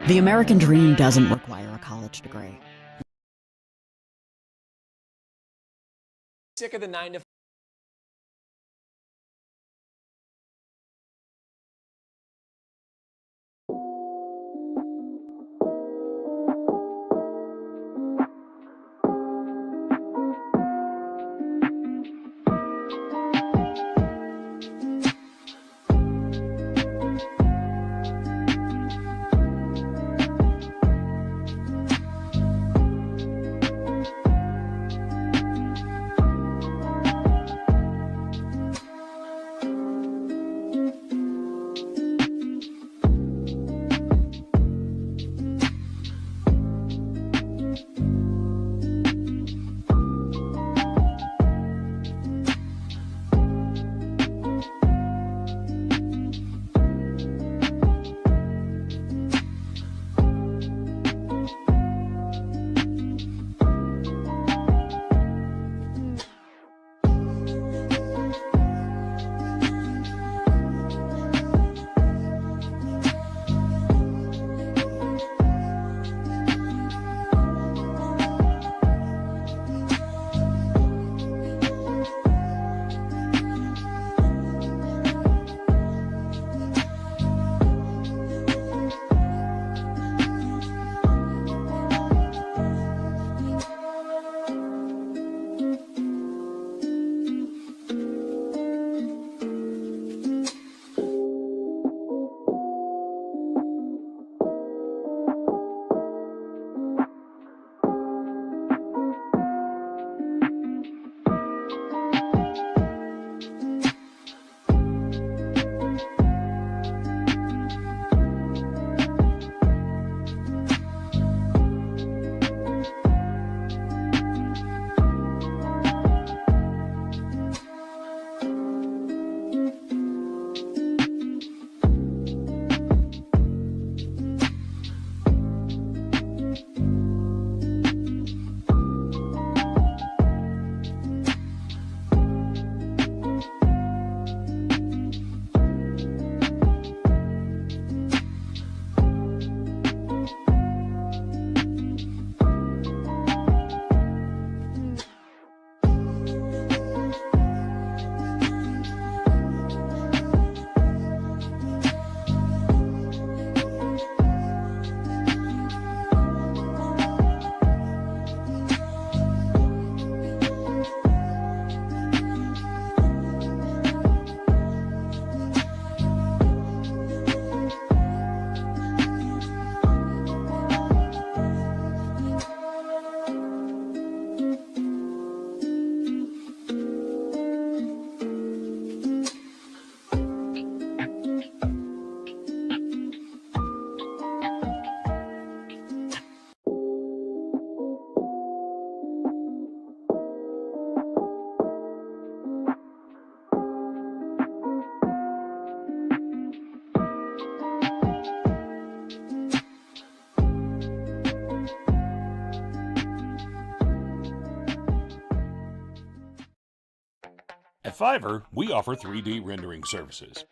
The American dream doesn't require a college degree. Sick of the 9 to At Fiverr, we offer 3D rendering services.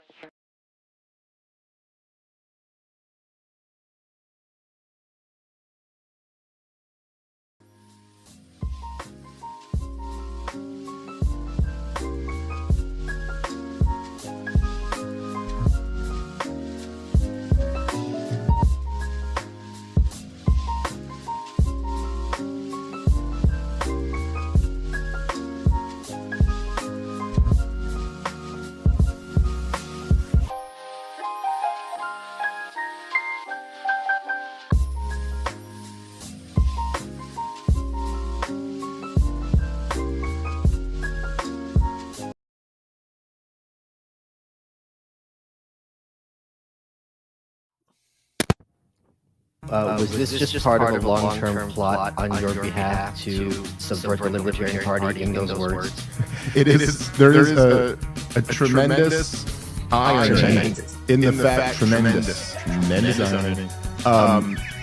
Was this just part of a long-term plot on your behalf to subvert the Libertarian Party in those words? It is. There is a tremendous irony in the fact, tremendous irony,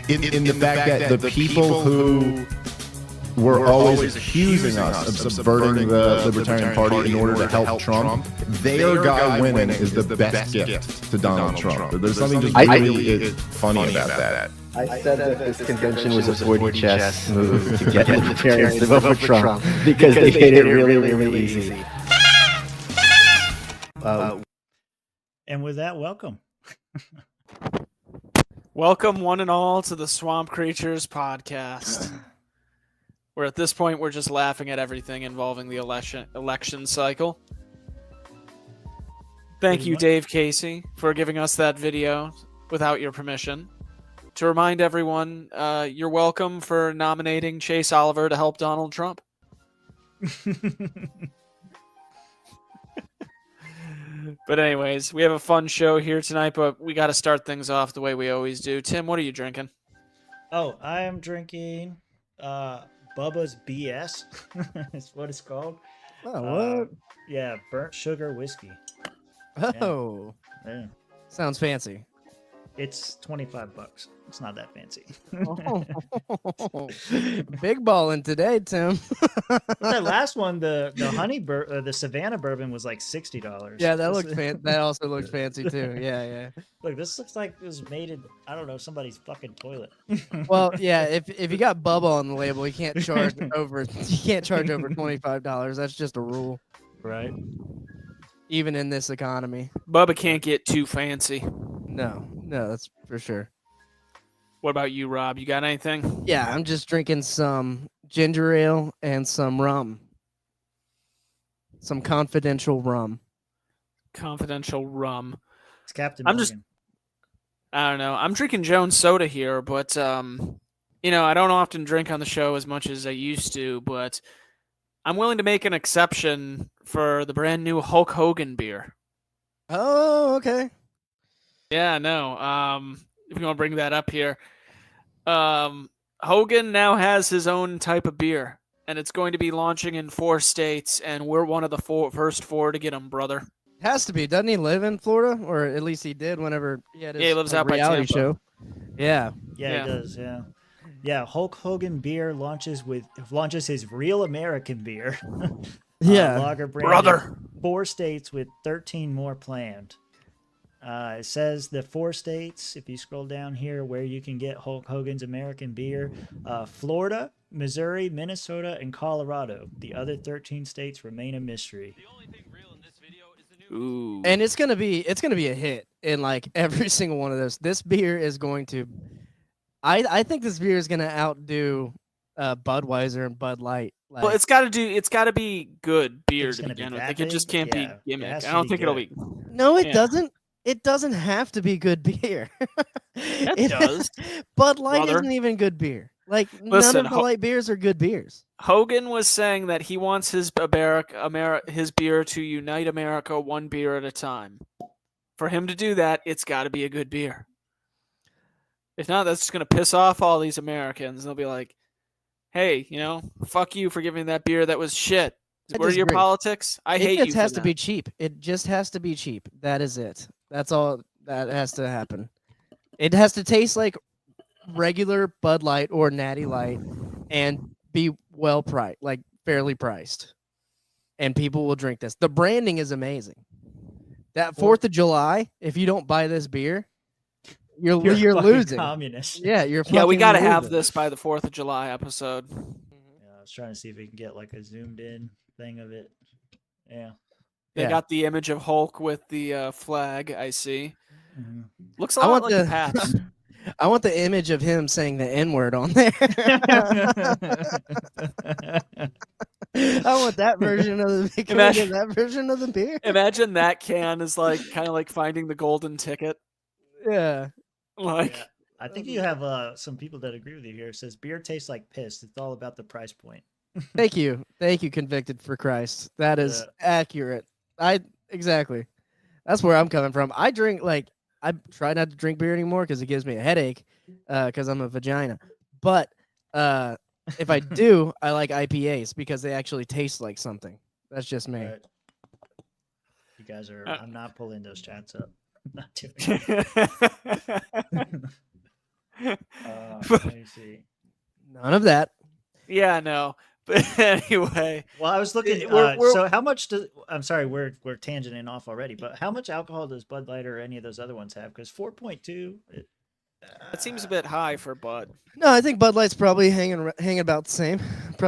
in the fact that the people who were always accusing us of subverting the Libertarian Party in order to help Trump, their guy winning is the best gift to Donald Trump. There's something just really funny about that. I said that this convention was a 4D chess move to get libertarians to vote for Trump because they made it really, really easy. And with that, welcome. Welcome, one and all, to the Swamp Creatures podcast. Where at this point, we're just laughing at everything involving the election cycle. Thank you, Dave Casey, for giving us that video without your permission. To remind everyone, you're welcome for nominating Chase Oliver to help Donald Trump. But anyways, we have a fun show here tonight, but we got to start things off the way we always do. Tim, what are you drinking? Oh, I am drinking Bubba's BS. That's what it's called. Oh, what? Yeah, burnt sugar whiskey. Oh, Yeah. sounds fancy. It's $25. It's not that fancy. Oh, big ballin' today, Tim. That last one, the the Savannah bourbon was like $60. Yeah, that looks that also looks fancy too. Yeah. Look, this looks like it was made in, I don't know, somebody's fucking toilet. Well, yeah, if you got Bubba on the label, you can't charge over $25. That's just a rule, Right. even in this economy. Bubba can't get too fancy. No, that's for sure. What about you, Rob? You got anything? Yeah, I'm just drinking some ginger ale and some rum. Some confidential rum. Confidential rum. It's Captain I'm Morgan. I don't know. I'm drinking Jones soda here, but I don't often drink on the show as much as I used to, but I'm willing to make an exception for the brand new Hulk Hogan beer. Oh, okay. Yeah, no. If you want to bring that up here, Hogan now has his own type of beer, and it's going to be launching in 4 states, and we're one of the first 4 to get them, brother. Has to be. Doesn't he live in Florida? Or at least he did whenever he had his he lives out by reality Tampa. show. Yeah. Yeah, he does. Yeah. Hulk Hogan beer launches his Real American beer. Yeah. Lager brand. Brother. 4 states with 13 more planned. It says the 4 states, if you scroll down here, where you can get Hulk Hogan's American beer: Florida, Missouri, Minnesota, and Colorado. The other 13 states remain a mystery. Ooh. And it's gonna be a hit in like every single one of those. This beer is going to I think this beer is gonna outdo Budweiser and Bud Light. Like, Well, it's got to be good beer It's to gonna be begin with. that Like, it just big? can't Yeah, be it gimmick. has I to don't be think it'll good. be. no, it yeah. doesn't. It doesn't have to be good beer. It does. Bud Light Brother. isn't even good beer. Like Listen, none of the light beers are good beers. Hogan was saying that he wants his beer to unite America one beer at a time. For him to do that, it's got to be a good beer. If not, that's just going to piss off all these Americans. They'll be like, hey, fuck you for giving that beer that was shit. I What are your disagree. politics? I hate It you just has for to that. be cheap. It just has to be cheap. That is it. That's all that has to happen. It has to taste like regular Bud Light or Natty Light and be well priced, like fairly priced. And people will drink this. The branding is amazing. That 4th of July, if you don't buy this beer, you're fucking losing. communist. Yeah, you're Yeah, we fucking got to have losing. this by the 4th of July episode. Yeah, I was trying to see if we can get like a zoomed in thing of it. Yeah. They Yeah. got the image of Hulk with the flag, I see. Mhm. Looks a I lot want like the the- Pats. I want the image of him saying the N-word on there. I want that version of the can I get that version of the beer. Imagine that can is like kind of like finding the golden ticket. Yeah. Like, Yeah. I think you have some people that agree with you here. It says beer tastes like piss. It's all about the price point. Thank you, convicted for Christ. That is accurate. Exactly. That's where I'm coming from. I try not to drink beer anymore because it gives me a headache because I'm a vagina. But if I do, I like IPAs because they actually taste like something. That's just me. Right. You guys are. I'm not pulling those chats up. I'm not doing it. Let me see. None of that. yeah, no. But anyway, Well, I was looking. We're- So, how much does? I'm sorry, we're tangenting off already. But how much alcohol does Bud Light or any of those other ones have? Because 4.2, That seems a bit high for Bud. No, I think Bud Light's probably hanging about the same.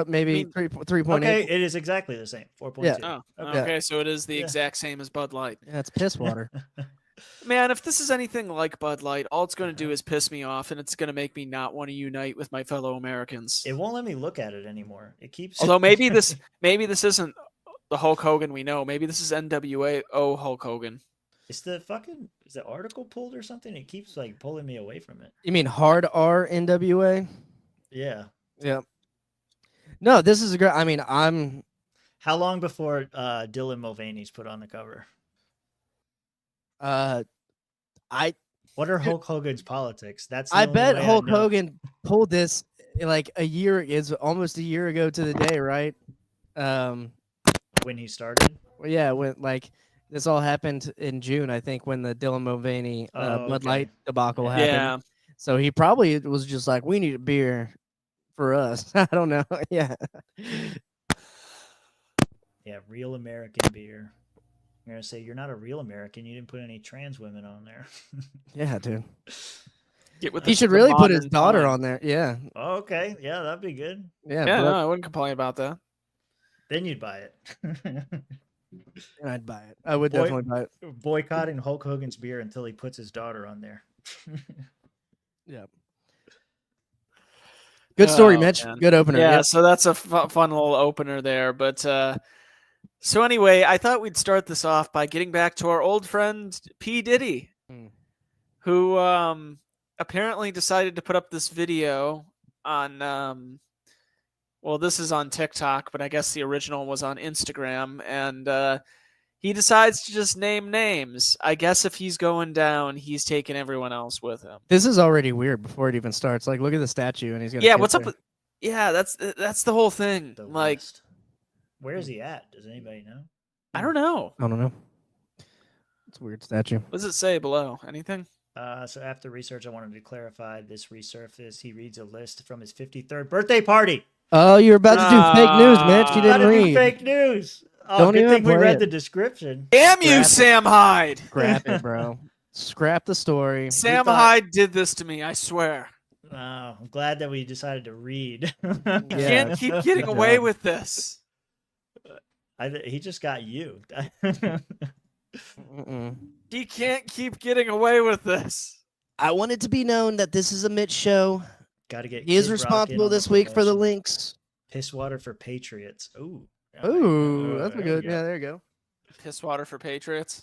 Maybe I mean- 3.8. Okay, it is exactly the same. 4.2. Yeah. Oh, Okay. okay, so it is the Yeah. exact same as Bud Light. Yeah, it's piss water. Man, if this is anything like Bud Light, all it's going to do is piss me off, and it's going to make me not want to unite with my fellow Americans. It won't let me look at it anymore. It keeps. Although maybe this isn't the Hulk Hogan we know. Maybe this is NWO Hulk Hogan. Is the article pulled or something? It keeps like pulling me away from it. You mean hard R NWA? Yeah. Yeah. No, this is a great. I mean, I'm. How long before Dylan Mulvaney's put on the cover? I What are Hulk Hogan's politics? That's the I only bet way I Hulk know. Hogan pulled this like almost a year ago to the day, right? When he started. Well, yeah, when like this all happened in June, I think, when the Dylan Mulvaney Oh, Bud okay. Light debacle happened. Yeah. So he probably was just like, we need a beer for us. I don't know. Yeah. Yeah, real American beer. I'm gonna say you're not a real American. You didn't put any trans women on there. Yeah, dude. Get with He the- should the really put his modern daughter time. on there. Yeah. Oh, okay, yeah, that'd be good. Yeah. Yeah, Brooke, no, I wouldn't complain about that. Then you'd buy it. I'd buy it. I would Boy- definitely buy it. Boycotting Hulk Hogan's beer until he puts his daughter on there. Yeah. Good story, Oh, Mitch. man. Good opener. Yeah, Yep. so that's a fun little opener there. But so anyway, I thought we'd start this off by getting back to our old friend P. Diddy, Hmm. who apparently decided to put up this video on. Well, this is on TikTok, but I guess the original was on Instagram, and he decides to just name names. I guess if he's going down, he's taking everyone else with him. This is already weird before it even starts. Like, look at the statue, and he's gonna. Yeah, sit what's up there. with? Yeah, that's the whole thing. The Like, list. Where is he at? Does anybody know? I don't know. I don't know. It's a weird statue. What does it say below? Anything? So after research, I wanted to clarify this resurface. He reads a list from his 53rd birthday party. Oh, you're about to do fake news, Mitch. You Gotta didn't do read. fake news. Oh, Don't good even thing we play read it. the description. Damn you, Scrap it. Sam Hyde! Scrap it, bro. Scrap the story. Sam thought- Hyde did this to me, I swear. Oh, I'm glad that we decided to read. Yeah. Can't keep getting Good away job. with this. He just got you. Mm-mm. He can't keep getting away with this. I want it to be known that this is a Mitch show. Got to get. He is Kid Rock in responsible on the this week for the promotion. links. Piss water for Patriots. Ooh. Ooh, that's a there good. we Yeah, go. there you go. Piss water for Patriots.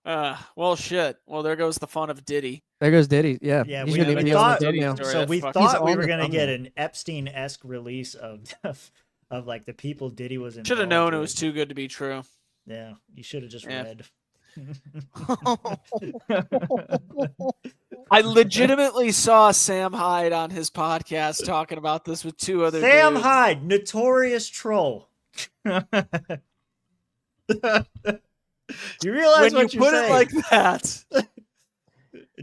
Well, shit. Well, there goes the fun of Diddy. There goes Diddy. Yeah, Yeah, he we- shouldn't we even be on the thought- thumbnail. Story So that we fuck- He's thought we on were the gonna get thumbnail. an Epstein-esque release of like the people Diddy was in. Should have known it was too good to be true. Yeah, you should have just Yeah. read. I legitimately saw Sam Hyde on his podcast talking about this with two other Sam dudes. Hyde, notorious troll. You realize When what you you're put saying, it like that,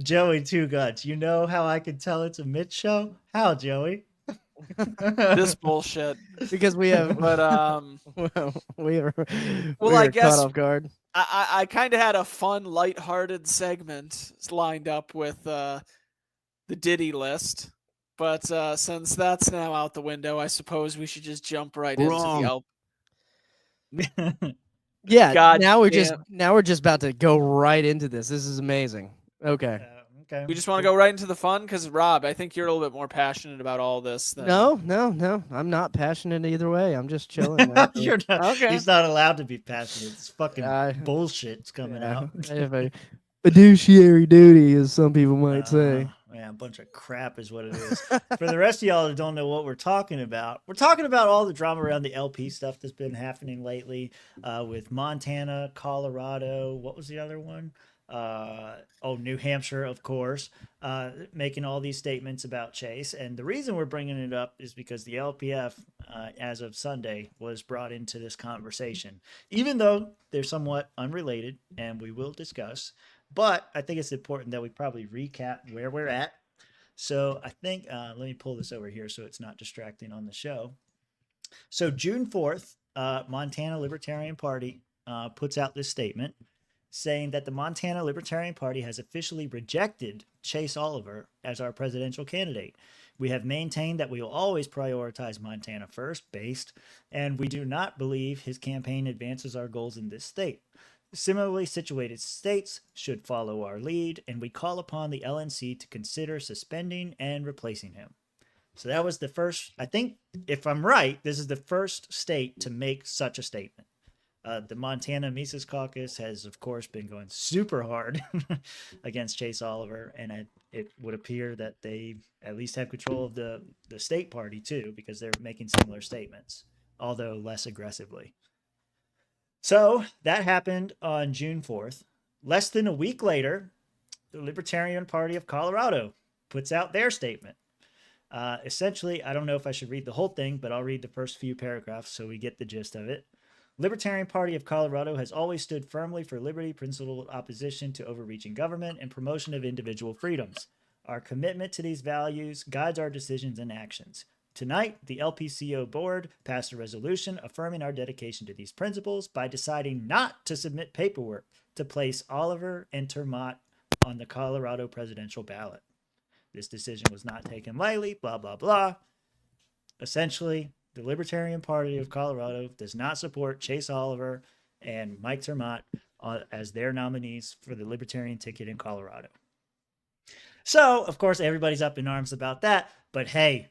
Joey Two Guts. You know how I can tell it's a Mitch show? How, Joey? this bullshit. Because we have, But we are, Well, we I are guess- caught off guard. I kind of had a fun, lighthearted segment lined up with the Diddy list, but since that's now out the window, I suppose we should just jump right Wrong. into the Yeah, God now we're damn. just about to go right into this. This is amazing. Okay. Okay. We just want to go right into the fun because Rob, I think you're a little bit more passionate about all this. Than... No. I'm not passionate either way. I'm just chilling. actually. You're not, Okay. He's not allowed to be passionate. It's fucking Uh, bullshit's coming Yeah, out. I have a fiduciary duty, as some people might say. Yeah, a bunch of crap is what it is. For the rest of y'all that don't know what we're talking about all the drama around the LP stuff that's been happening lately with Montana, Colorado. What was the other one? New Hampshire, of course, making all these statements about Chase. And the reason we're bringing it up is because the LPF, as of Sunday, was brought into this conversation, even though they're somewhat unrelated, and we will discuss. But I think it's important that we probably recap where we're at. So I think, let me pull this over here so it's not distracting on the show. So June 4th, Montana Libertarian Party puts out this statement. saying that the Montana Libertarian Party has officially rejected Chase Oliver as our presidential candidate. We have maintained that we will always prioritize Montana first based, and we do not believe his campaign advances our goals in this state. Similarly situated states should follow our lead, and we call upon the LNC to consider suspending and replacing him. So that was the first, I think, if I'm right, this is the first state to make such a statement. The Montana Mises Caucus has, of course, been going super hard against Chase Oliver, and it would appear that they at least have control of the state party, too, because they're making similar statements, although less aggressively. So that happened on June 4th. Less than a week later, the Libertarian Party of Colorado puts out their statement. Essentially, I don't know if I should read the whole thing, but I'll read the first few paragraphs so we get the gist of it. Libertarian Party of Colorado has always stood firmly for liberty, principled opposition to overreaching government, and promotion of individual freedoms. Our commitment to these values guides our decisions and actions. Tonight, the LPCO board passed a resolution affirming our dedication to these principles by deciding not to submit paperwork to place Oliver and Termott on the Colorado presidential ballot. This decision was not taken lightly, blah, blah, blah. Essentially, the Libertarian Party of Colorado does not support Chase Oliver and Mike Termott as their nominees for the Libertarian ticket in Colorado. So, of course, everybody's up in arms about that. But hey,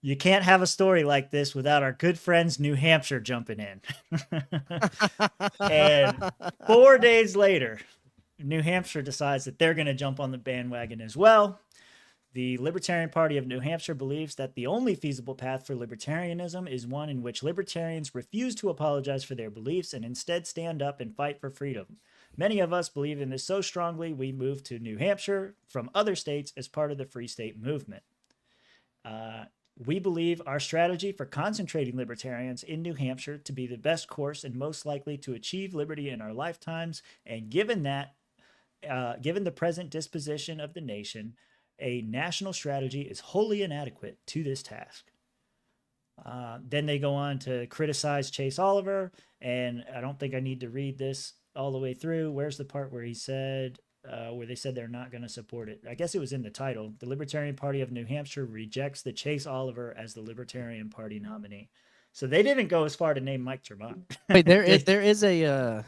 you can't have a story like this without our good friends New Hampshire jumping in. And 4 days later, New Hampshire decides that they're going to jump on the bandwagon as well. The Libertarian Party of New Hampshire believes that the only feasible path for libertarianism is one in which libertarians refuse to apologize for their beliefs and instead stand up and fight for freedom. Many of us believe in this so strongly we moved to New Hampshire from other states as part of the Free State movement. We believe our strategy for concentrating libertarians in New Hampshire to be the best course and most likely to achieve liberty in our lifetimes, and given the present disposition of the nation, a national strategy is wholly inadequate to this task. Then they go on to criticize Chase Oliver, and I don't think I need to read this all the way through. Where's the part where he said, where they said they're not going to support it? I guess it was in the title. The Libertarian Party of New Hampshire rejects the Chase Oliver as the Libertarian Party nominee. So they didn't go as far to name Mike Termott. Wait, there is a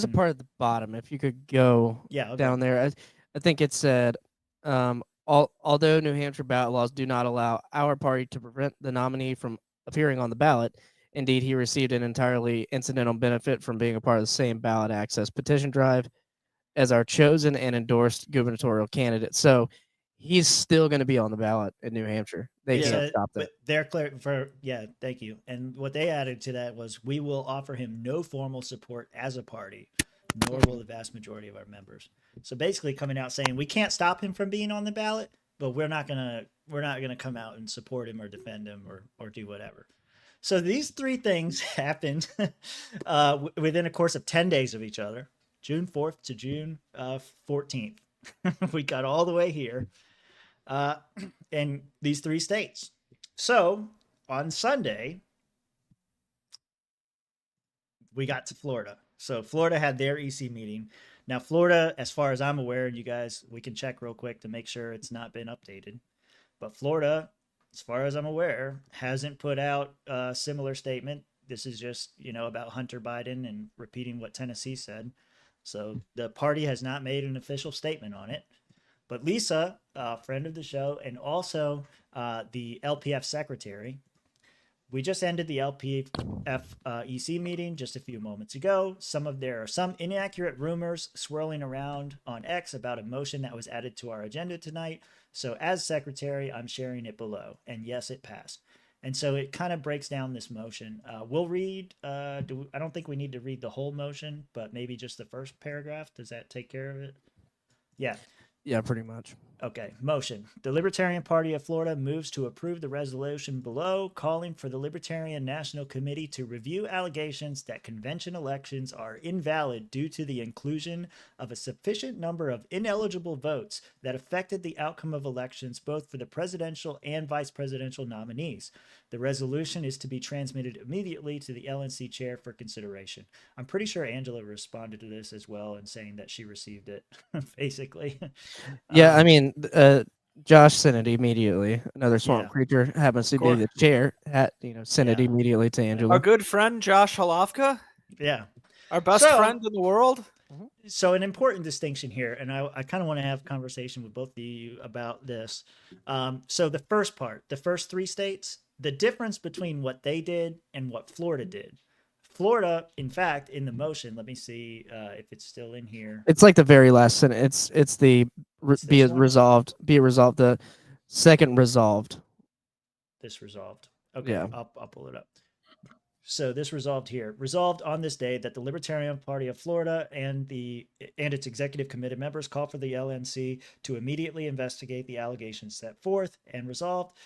part at the bottom. If you could go down there, I think it said, although New Hampshire ballot laws do not allow our party to prevent the nominee from appearing on the ballot, indeed, he received an entirely incidental benefit from being a part of the same ballot access petition drive as our chosen and endorsed gubernatorial candidate. So he's still going to be on the ballot in New Hampshire. They can't stop that. But they're clear for, thank you. And what they added to that was, we will offer him no formal support as a party, nor will the vast majority of our members. So basically coming out saying we can't stop him from being on the ballot, but we're not gonna come out and support him or defend him or do whatever. So these three things happened within a course of 10 days of each other, June 4th to June 14th. We got all the way here in these three states. So on Sunday, we got to Florida. So Florida had their EC meeting. Now, Florida, as far as I'm aware, and you guys, we can check real quick to make sure it's not been updated. But Florida, as far as I'm aware, hasn't put out a similar statement. This is just, about Hunter Biden and repeating what Tennessee said. So the party has not made an official statement on it. But Lisa, a friend of the show, and also the LPF secretary, we just ended the LPF EC meeting just a few moments ago. There are some inaccurate rumors swirling around on X about a motion that was added to our agenda tonight. So as secretary, I'm sharing it below. And yes, it passed. And so it kind of breaks down this motion. We'll read, I don't think we need to read the whole motion, but maybe just the first paragraph. Does that take care of it? Yeah. Yeah, pretty much. Okay, motion. The Libertarian Party of Florida moves to approve the resolution below, calling for the Libertarian National Committee to review allegations that convention elections are invalid due to the inclusion of a sufficient number of ineligible votes that affected the outcome of elections both for the presidential and vice presidential nominees. The resolution is to be transmitted immediately to the LNC chair for consideration. I'm pretty sure Angela responded to this as well and saying that she received it, basically. Yeah, I mean, Josh sent it immediately. Another swamp Yeah. creature happens to be Cool. the chair. Sent it Yeah. immediately to Our Angela. good friend Josh Halofka, Yeah. our best So- friend in the world. So an important distinction here, and I kind of want to have a conversation with both of you about this. So the first part, the first 3 states, the difference between what they did and what Florida did. Florida, in fact, in the motion, let me see if it's still in here. It's like the very last sentence. It's the It's be this it one? resolved. Be it resolved. The second resolved. This resolved. Okay, Yeah. I'll pull it up. So this resolved here. Resolved on this day that the Libertarian Party of Florida and its executive committee members call for the LNC to immediately investigate the allegations set forth. And resolved,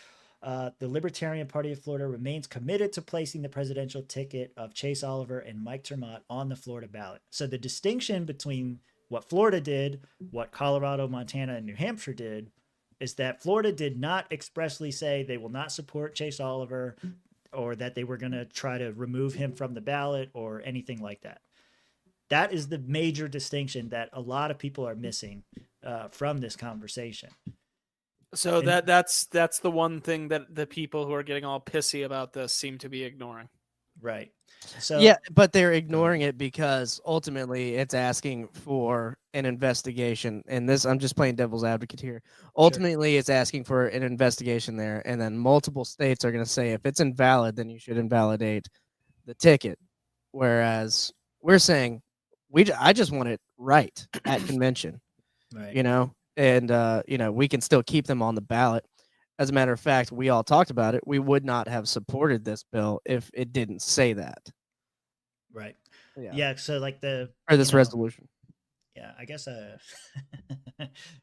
the Libertarian Party of Florida remains committed to placing the presidential ticket of Chase Oliver and Mike Termott on the Florida ballot. So the distinction between what Florida did, what Colorado, Montana, and New Hampshire did, is that Florida did not expressly say they will not support Chase Oliver or that they were going to try to remove him from the ballot or anything like that. That is the major distinction that a lot of people are missing from this conversation. So And- that's the one thing that the people who are getting all pissy about this seem to be ignoring. Right. So Yeah, but they're ignoring it because ultimately it's asking for an investigation. And this, I'm just playing devil's advocate here. Ultimately, it's asking for an investigation there, and then multiple states are going to say if it's invalid, then you should invalidate the ticket. Whereas we're saying I just want it right at convention, right. and we can still keep them on the ballot. As a matter of fact, we all talked about it. We would not have supported this bill if it didn't say that. Right. Yeah. Yeah. So like Or this you know, resolution. Yeah, I guess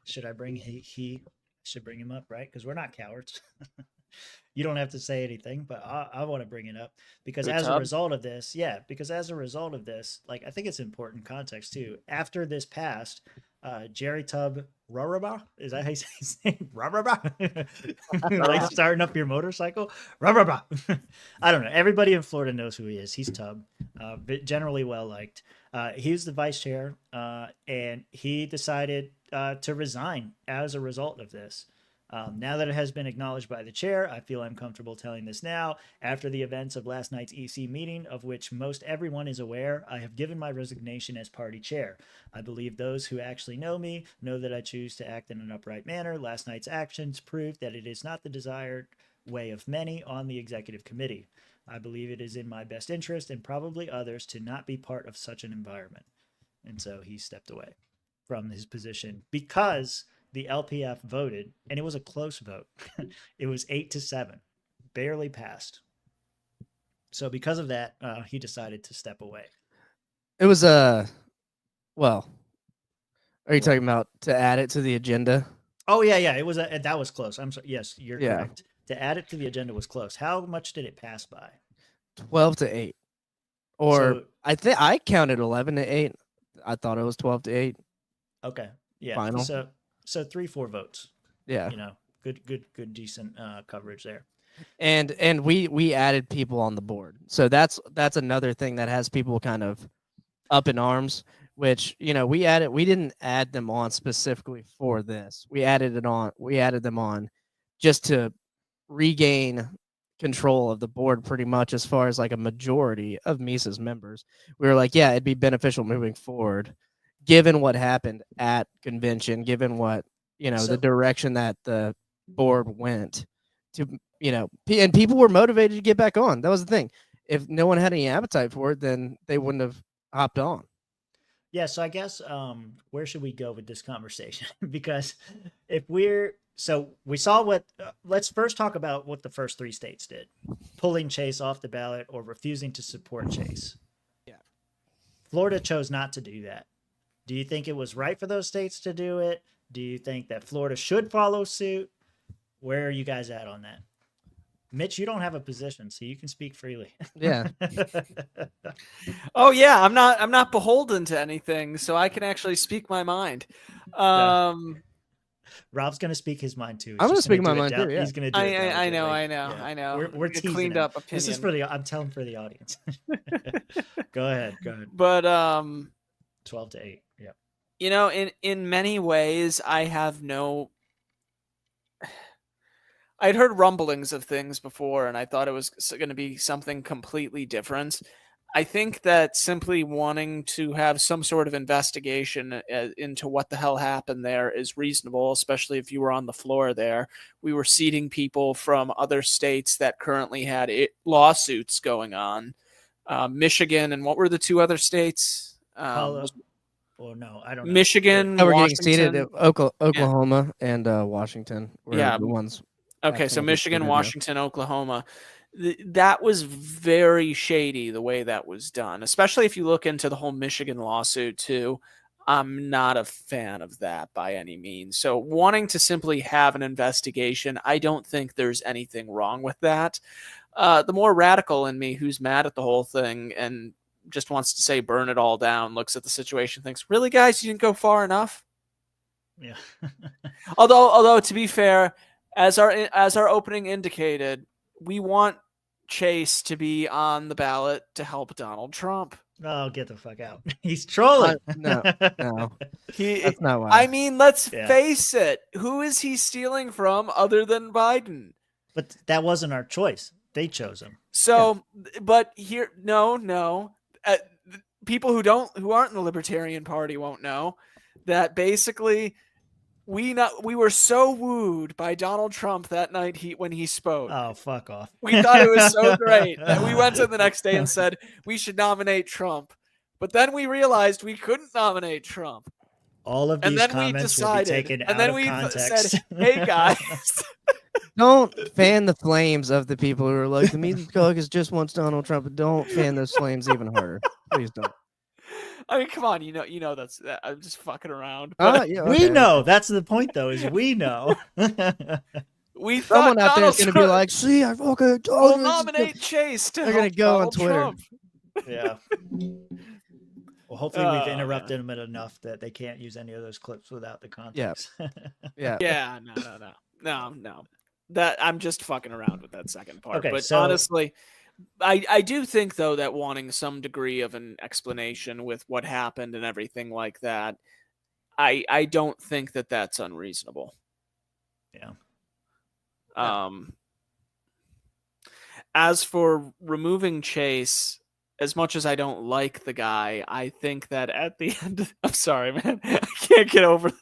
should I bring he should bring him up, right? Because we're not cowards. You don't have to say anything, but I want to bring it up because Good as a job. result of this, like I think it's important context too. After this passed, Jerry Tubb Raraba, is that how you say his name? Raraba? Like starting up your motorcycle? Raraba. I don't know. Everybody in Florida knows who he is. He's Tubb, but generally well liked. He was the vice chair, and he decided to resign as a result of this. Now that it has been acknowledged by the chair, I feel I'm comfortable telling this now. After the events of last night's EC meeting, of which most everyone is aware, I have given my resignation as party chair. I believe those who actually know me know that I choose to act in an upright manner. Last night's actions proved that it is not the desired way of many on the executive committee. I believe it is in my best interest and probably others to not be part of such an environment. And so he stepped away from his position because the LPF voted, and it was a close vote. It was 8-7, barely passed. So because of that, he decided to step away. It was well, are you talking about to add it to the agenda? Oh yeah, it was that was close. I'm sorry. Yes, you're Yeah. correct. To add it to the agenda was close. How much did it pass by? 12-8. Or So- I think I counted 11-8. I thought it was 12-8. Okay, yeah. Final. So 3-4 votes. Yeah. You know, good, decent coverage there. And we added people on the board. So that's another thing that has people kind of up in arms, which, we didn't add them on specifically for this. We added them on just to regain control of the board pretty much as far as like a majority of Misa's members. We were like, yeah, it'd be beneficial moving forward given what happened at convention, given what, So- the direction that the board went to, and people were motivated to get back on. That was the thing. If no one had any appetite for it, then they wouldn't have hopped on. Yeah, so I guess where should we go with this conversation? Because we saw what. Let's first talk about what the first 3 states did: pulling Chase off the ballot or refusing to support Chase. Yeah. Florida chose not to do that. Do you think it was right for those states to do it? Do you think that Florida should follow suit? Where are you guys at on that? Mitch, you don't have a position, so you can speak freely. Yeah. Oh yeah, I'm not beholden to anything, so I can actually speak my mind. Rob's gonna speak his mind too. He's I'm gonna just speak my do it mind too, yeah. He's gonna do it. I know, delicately. I know. We're A teasing cleaned him. up This is opinion. for I'm telling for the audience. Go ahead. But 12 to 8. Yeah. you know, in many ways, I'd heard rumblings of things before, and I thought it was going to be something completely different. I think that simply wanting to have some sort of investigation into what the hell happened there is reasonable, especially if you were on the floor there. We were seating people from other states that currently had lawsuits going on. Michigan, and what were the two other states? Oh no, I don't know. Michigan, Now we're getting Washington. seated at Oklahoma and Washington. Were Yeah. the ones. Okay, so Michigan, Washington, Oklahoma. That was very shady the way that was done, especially if you look into the whole Michigan lawsuit too. I'm not a fan of that by any means. So wanting to simply have an investigation, I don't think there's anything wrong with that. The more radical in me, who's mad at the whole thing and just wants to say burn it all down, looks at the situation, thinks, really, guys, you didn't go far enough? Yeah. Although to be fair, as our opening indicated, we want Chase to be on the ballot to help Donald Trump. Oh, get the fuck out. He's trolling. No. That's not why. I mean, let's face it. Who is he stealing from other than Biden? But that wasn't our choice. They chose him. So, but here, no. People who aren't in the Libertarian Party won't know that basically we were so wooed by Donald Trump that night when he spoke. Oh, fuck off. We thought it was so great that we went in the next day and said we should nominate Trump. But then we realized we couldn't nominate Trump. All of these comments will be taken out of context. Said, hey guys. Don't fan the flames of the people who are like, the media caucus just wants Donald Trump. Don't fan those flames even harder. Please don't. I mean, come on, you know that's I'm just fucking around. But Yeah, we know. That's the point, though, is we know. We thought someone out there is going to be like, "See, I fucking we'll nominate Chase." They're going to go on Twitter. Trump. Yeah. Well, hopefully we've interrupted them enough that they can't use any of those clips without the context. Yeah. Yeah. No. That I'm just fucking around with that second part. Okay, but so, honestly, I do think though that wanting some degree of an explanation with what happened and everything like that, I don't think that that's unreasonable. Yeah. As for removing Chase, as much as I don't like the guy, I think that at the end, I'm sorry, man, I can't get over.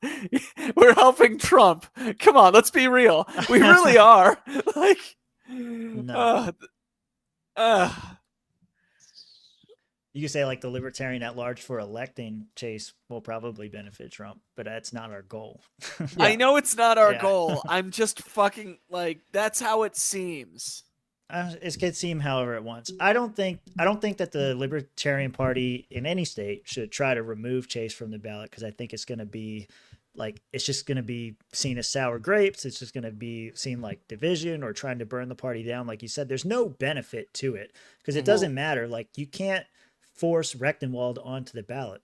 We're helping Trump. Come on, let's be real. We really are. Like, no. You can say like the libertarian at large for electing Chase will probably benefit Trump, but that's not our goal. I know it's not our goal. I'm just fucking like, that's how it seems. It can seem however it wants. I don't think that the Libertarian Party in any state should try to remove Chase from the ballot, because I think it's going to be like, it's just going to be seen as sour grapes. It's just going to be seen like division or trying to burn the party down. Like you said, there's no benefit to it because it doesn't matter. Like you can't force Rechtenwald onto the ballot.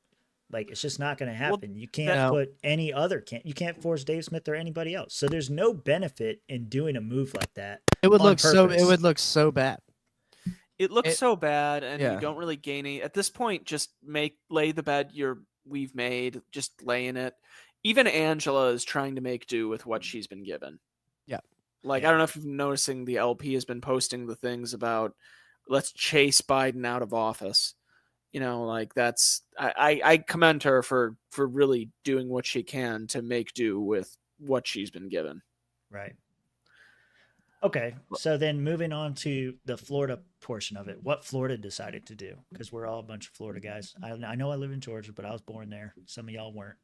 Like it's just not going to happen. You can't put any other you can't force Dave Smith or anybody else. So there's no benefit in doing a move like that. It would look so bad. It looks so bad, and you don't really gain any at this point. Just lay the bed we've made, just laying it. Even Angela is trying to make do with what she's been given. Yeah. Like, I don't know if you're noticing the LP has been posting the things about let's chase Biden out of office. You know, like that's I commend her for really doing what she can to make do with what she's been given. Right. Okay. So then moving on to the Florida portion of it, what Florida decided to do, because we're all a bunch of Florida guys. I know I live in Georgia, but I was born there. Some of y'all weren't.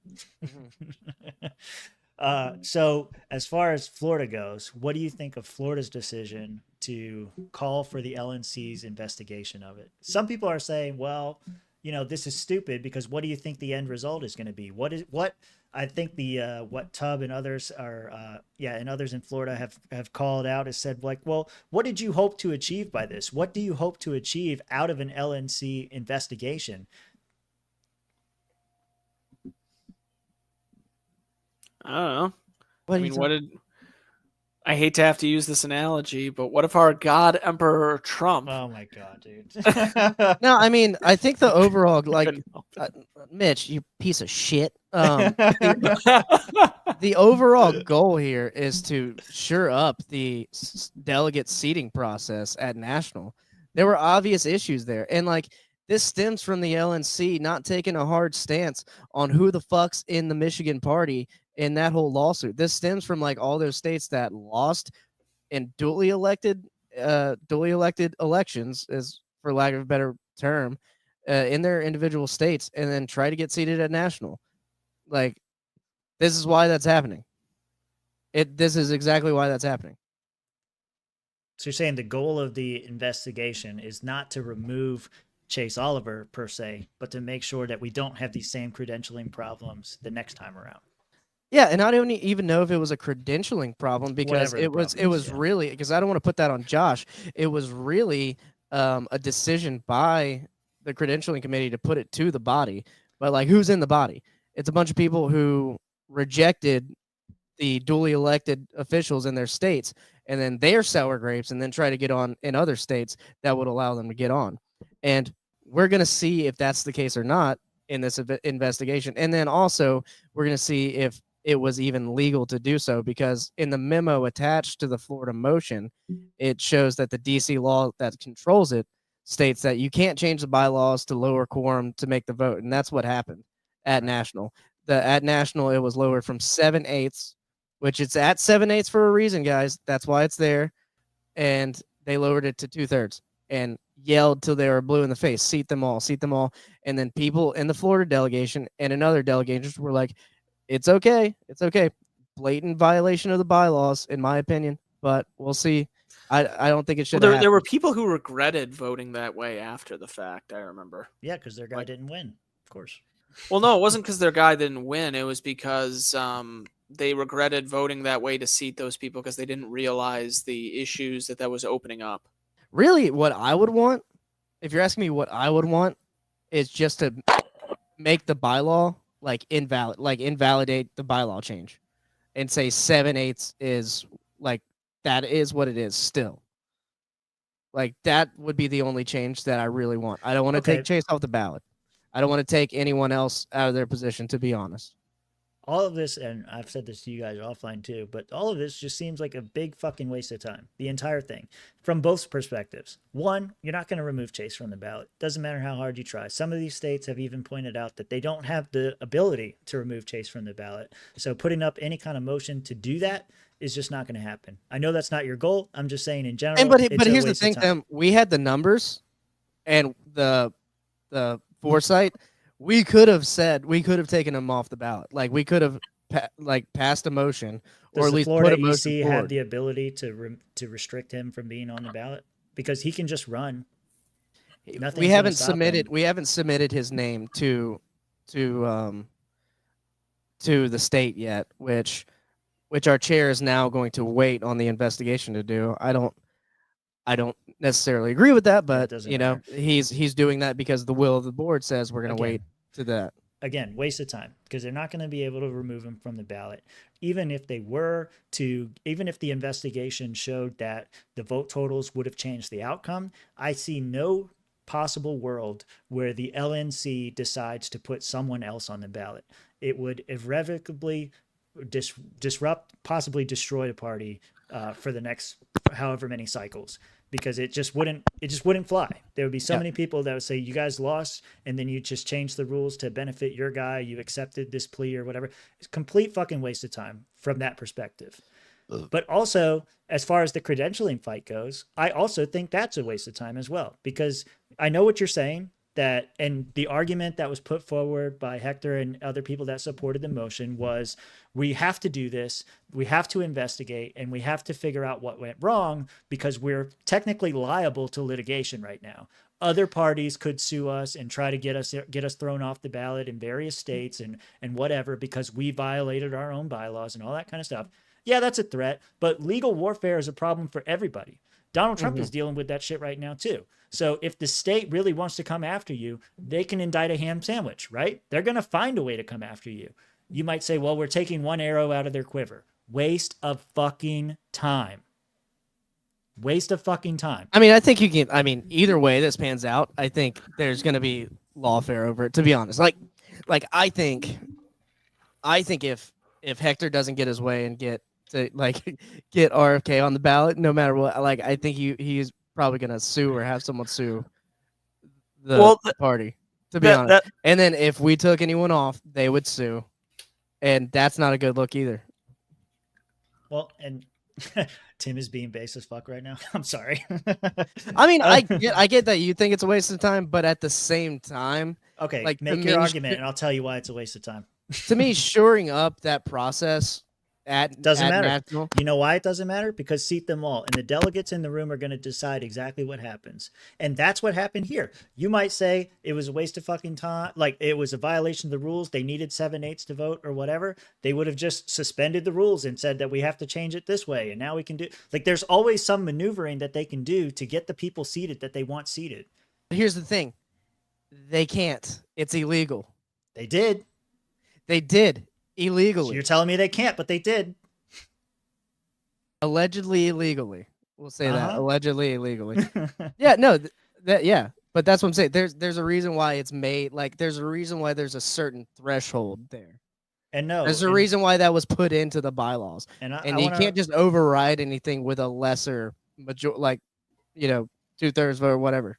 So as far as Florida goes, what do you think of Florida's decision to call for the LNC's investigation of it? Some people are saying, well, this is stupid because what do you think the end result is going to be? What I think what Tubb and others and others in Florida have called out has said, like, well, what did you hope to achieve by this? What do you hope to achieve out of an LNC investigation? I don't know. What I do mean, you what did I hate to have to use this analogy, but what if our God Emperor Trump? Oh my God, dude. No, I mean, I think the overall, like, Couldn't help it. Mitch, you piece of shit. The overall goal here is to shore up the delegate seating process at national. There were obvious issues there, and like this stems from the LNC not taking a hard stance on who the fuck's in the Michigan party in that whole lawsuit. This stems from like all those states that lost in duly elected elections, as for lack of a better term, in their individual states, and then try to get seated at national. Like, this is why that's happening. This is exactly why that's happening. So you're saying the goal of the investigation is not to remove Chase Oliver per se, but to make sure that we don't have these same credentialing problems the next time around. Yeah, and I don't even know if it was a credentialing problem because Whatever the it was really, because I don't want to put that on Josh. It was really a decision by the credentialing committee to put it to the body. But like, who's in the body? It's a bunch of people who rejected the duly elected officials in their states, and then they're sour grapes, and then try to get on in other states that would allow them to get on. And we're going to see if that's the case or not in this investigation. And then also we're going to see if it was even legal to do so, because in the memo attached to the Florida motion, it shows that the DC law that controls it states that you can't change the bylaws to lower quorum to make the vote. And that's what happened at national. At national, it was lowered from 7/8, which it's at 7/8 for a reason, guys. That's why it's there. And they lowered it to 2/3 and yelled till they were blue in the face, seat them all, seat them all. And then people in the Florida delegation and another delegations were like, it's okay. It's okay. Blatant violation of the bylaws, in my opinion, but we'll see. I don't think it should. Well, there were people who regretted voting that way after the fact. I remember. Yeah, because their guy didn't win, of course. Well, no, it wasn't because their guy didn't win. It was because they regretted voting that way to seat those people because they didn't realize the issues that was opening up. Really, what I would want, if you're asking me what I would want, is just to make the bylaw invalidate the bylaw change and say 7/8 is like, that is what it is still. Like, that would be the only change that I really want. I don't want to take Chase off the ballot. I don't want to take anyone else out of their position, to be honest. All of this, and I've said this to you guys offline too, but all of this just seems like a big fucking waste of time. The entire thing, from both perspectives. One, you're not going to remove Chase from the ballot. Doesn't matter how hard you try. Some of these states have even pointed out that they don't have the ability to remove Chase from the ballot. So putting up any kind of motion to do that is just not going to happen. I know that's not your goal. I'm just saying in general. But here's the thing, Tim. We had the numbers and the foresight. We could have taken him off the ballot. Like, we could have passed a motion, or at least Florida put a motion EC forward. have the ability to restrict him from being on the ballot because he can just run. We haven't submitted his name to the state yet, which our chair is now going to wait on the investigation to do. I don't necessarily agree with that, but he's doing that because the will of the board says we're going to wait to that. Again, waste of time because they're not going to be able to remove him from the ballot. Even if the investigation showed that the vote totals would have changed the outcome, I see no possible world where the LNC decides to put someone else on the ballot. It would irrevocably disrupt, possibly destroy the party for the next however many cycles, because it just wouldn't fly. There would be so many people that would say, you guys lost, and then you just change the rules to benefit your guy. You accepted this plea or whatever. It's a complete fucking waste of time from that perspective. But also, as far as the credentialing fight goes, I also think that's a waste of time as well, because I know what you're saying, and the argument that was put forward by Hector and other people that supported the motion was, we have to do this, we have to investigate, and we have to figure out what went wrong because we're technically liable to litigation right now. other parties could sue us and try to get us thrown off the ballot in various states and whatever because we violated our own bylaws and all that kind of stuff. Yeah, that's a threat, but legal warfare is a problem for everybody. Donald Trump is dealing with that shit right now too. So if the state really wants to come after you, they can indict a ham sandwich, right? They're going to find a way to come after you. You might say, well, we're taking one arrow out of their quiver. Waste of fucking time. Waste of fucking time. I mean, I think you can. I mean, either way this pans out, I think there's going to be lawfare over it. To be honest, like I think if Hector doesn't get his way and get RFK on the ballot, no matter what, like I think he's probably going to sue or have someone sue the party. To be honest, and then if we took anyone off, they would sue, and that's not a good look either. Well, and Tim is being base as fuck right now. I'm sorry. I mean, I get that you think it's a waste of time, but at the same time, okay, like make your argument, and I'll tell you why it's a waste of time. To me, shoring up that process doesn't matter. National, you know why it doesn't matter? Because seat them all, and the delegates in the room are going to decide exactly what happens, and that's what happened here. You might say it was a waste of fucking time, like it was a violation of the rules. They needed 7/8 to vote or whatever. They would have just suspended the rules and said that we have to change it this way, and now we can do. Like, there's always some maneuvering that they can do to get the people seated that they want seated. Here's the thing: they can't. It's illegal. They did. They did. Illegally. So you're telling me they can't, but they did. Allegedly illegally. We'll say that. Allegedly illegally. Yeah, no, yeah. But that's what I'm saying. There's a reason why it's made. Like, there's a reason why there's a certain threshold there. And no, there's a reason why that was put into the bylaws. And you can't just override anything with a lesser major, like, 2/3 vote or whatever.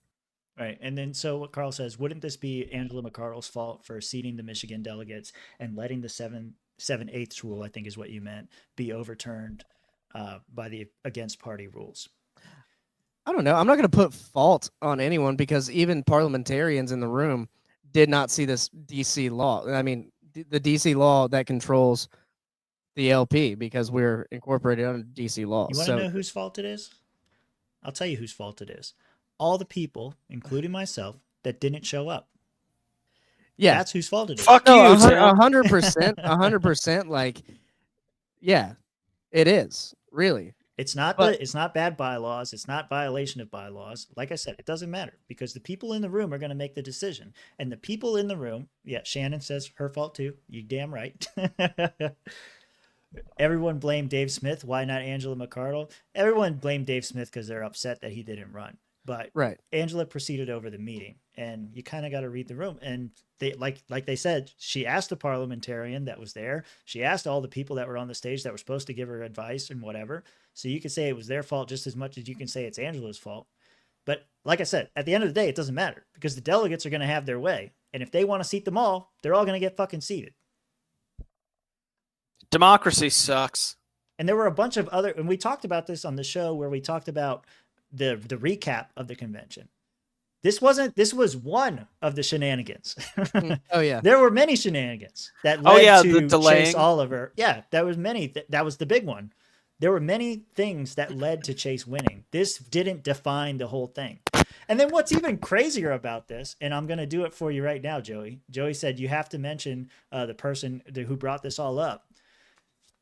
Right. And then so what Carl says, wouldn't this be Angela McArdle's fault for seating the Michigan delegates and letting the 7/8 rule, I think is what you meant, be overturned by the against party rules? I don't know. I'm not going to put fault on anyone because even parliamentarians in the room did not see this DC law. I mean, the DC law that controls the LP because we're incorporated under DC law. You want to know whose fault it is? I'll tell you whose fault it is. All the people, including myself, that didn't show up. Yeah, that's whose fault it is. Fuck you, 100%, 100%. Like, yeah, it is really. It's not bad bylaws. It's not violation of bylaws. Like I said, it doesn't matter because the people in the room are going to make the decision. And the people in the room, yeah, Shannon says her fault too. You damn right. Everyone blamed Dave Smith. Why not Angela McArdle? Everyone blamed Dave Smith because they're upset that he didn't run. But right. Angela proceeded over the meeting, and you kind of got to read the room. And they like they said, she asked the parliamentarian that was there. She asked all the people that were on the stage that were supposed to give her advice and whatever. So you could say it was their fault just as much as you can say it's Angela's fault. But like I said, at the end of the day, it doesn't matter because the delegates are going to have their way. And if they want to seat them all, they're all going to get fucking seated. Democracy sucks. And there were a bunch of other, and we talked about this on the show where we talked about the recap of the convention. This was one of the shenanigans. Oh yeah. There were many shenanigans that led to the Chase Oliver. Yeah, that was many. That was the big one. There were many things that led to Chase winning. This didn't define the whole thing. And then what's even crazier about this, and I'm going to do it for you right now, Joey. Joey said you have to mention the person who brought this all up.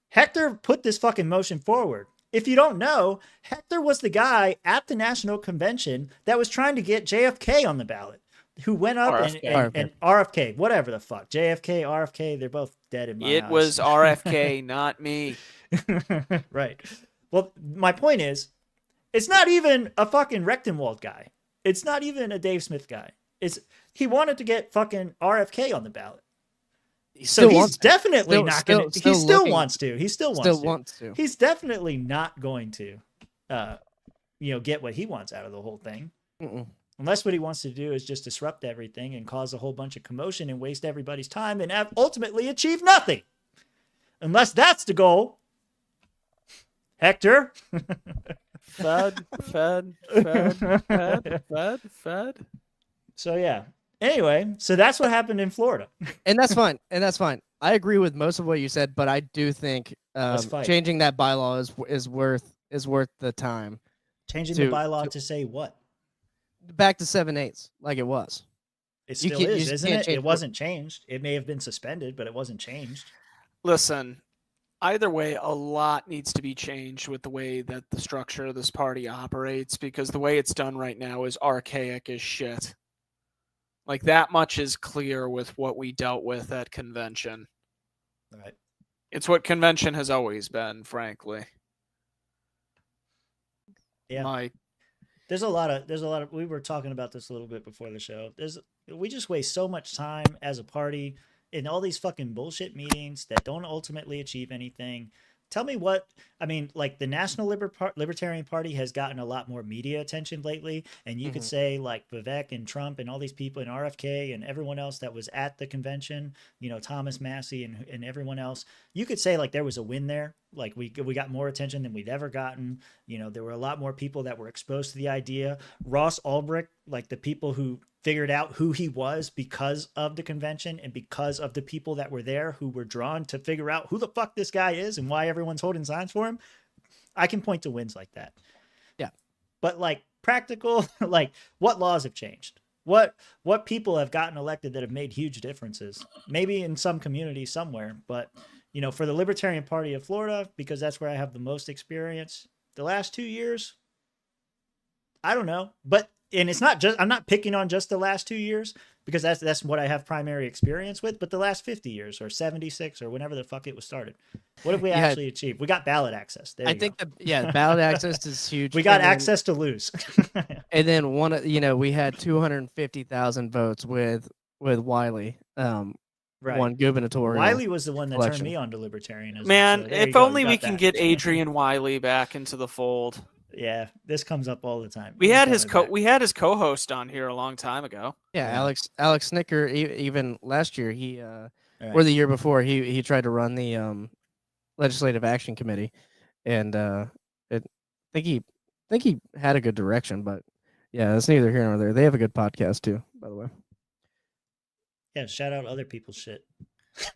Hector put this fucking motion forward. If you don't know, Hector was the guy at the national convention that was trying to get JFK on the ballot, who went up and RFK, whatever the fuck, JFK, RFK, they're both dead in my house. It was RFK, not me. Right. Well, my point is, it's not even a fucking Rechtenwald guy. It's not even a Dave Smith guy. He wanted to get fucking RFK on the ballot. So he's definitely not going to. He still wants to. He still wants to. He's definitely not going to, get what he wants out of the whole thing. Unless what he wants to do is just disrupt everything and cause a whole bunch of commotion and waste everybody's time and ultimately achieve nothing. Unless that's the goal. Hector. Fed. So yeah. Anyway, so that's what happened in Florida. And that's fine. I agree with most of what you said, but I do think changing that bylaw is worth the time. Changing the bylaw to say what? back to 7/8 like it was. It You still can't- you is, just isn't can't it? change It wasn't changed. It may have been suspended, but it wasn't changed. Listen, either way, a lot needs to be changed with the way that the structure of this party operates, because the way it's done right now is archaic as shit. Like, that much is clear with what we dealt with at convention. Right. It's what convention has always been, frankly. Yeah. Like, There's a lot of we were talking about this a little bit before the show. We just waste so much time as a party in all these fucking bullshit meetings that don't ultimately achieve anything. Tell me what, I mean, like the National Libertarian Party has gotten a lot more media attention lately. And you could say like Vivek and Trump and all these people and RFK and everyone else that was at the convention, you know, Thomas Massey and everyone else, you could say like there was a win there. Like we got more attention than we'd ever gotten. You know, there were a lot more people that were exposed to the idea. Ross Ulbricht, like the people who figured out who he was because of the convention and because of the people that were there who were drawn to figure out who the fuck this guy is and why everyone's holding signs for him. I can point to wins like that. Yeah. But like practical, like what laws have changed? What people have gotten elected that have made huge differences? Maybe in some community somewhere, but you know, for the Libertarian Party of Florida, because that's where I have the most experience, the last 2 years, I don't know. But and it's not just, I'm not picking on just the last 2 years because that's what I have primary experience with, but the last 50 years or 76 or whenever the fuck it was started. What have we actually achieved? We got ballot access. There I you think go. the ballot access is huge. We got and then- access to lose. And then we had 250,000 votes with Wiley. Right. One gubernatorial. Wiley was the one that election. turned me on to libertarianism. man, so there you if go. only You we got can that. get Adrian Wiley back into the fold. Yeah, this comes up all the time. We He's had his coming back. we had his co-host on here a long time ago. Yeah, Yeah. Alex Snicker. Even last year, he Right. or the year before, he tried to run the Legislative Action Committee, and I think he had a good direction, but yeah, it's neither here nor there. They have a good podcast too, by the way. Yeah, shout out other people's shit.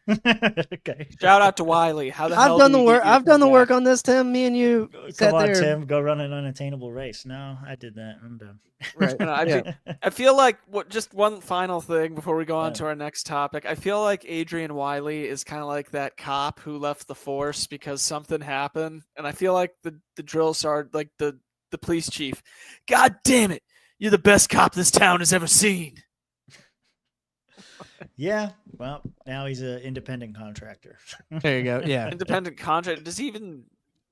Okay. Shout out to Wiley. How the hell I've done did the we work. get you I've done the back? work on this, Tim. Me and you sat Come on, there. Tim. Go run an unattainable race. No, I did that. I'm done. Right. And I, Yeah. I feel like just one final thing before we go on Yeah. to our next topic. I feel like Adrian Wiley is kind of like that cop who left the force because something happened, and I feel like the drill sergeant, like the police chief. God damn it! You're the best cop this town has ever seen. Yeah. Well, now he's an independent contractor. There you go. Yeah. Independent contract. Does he even?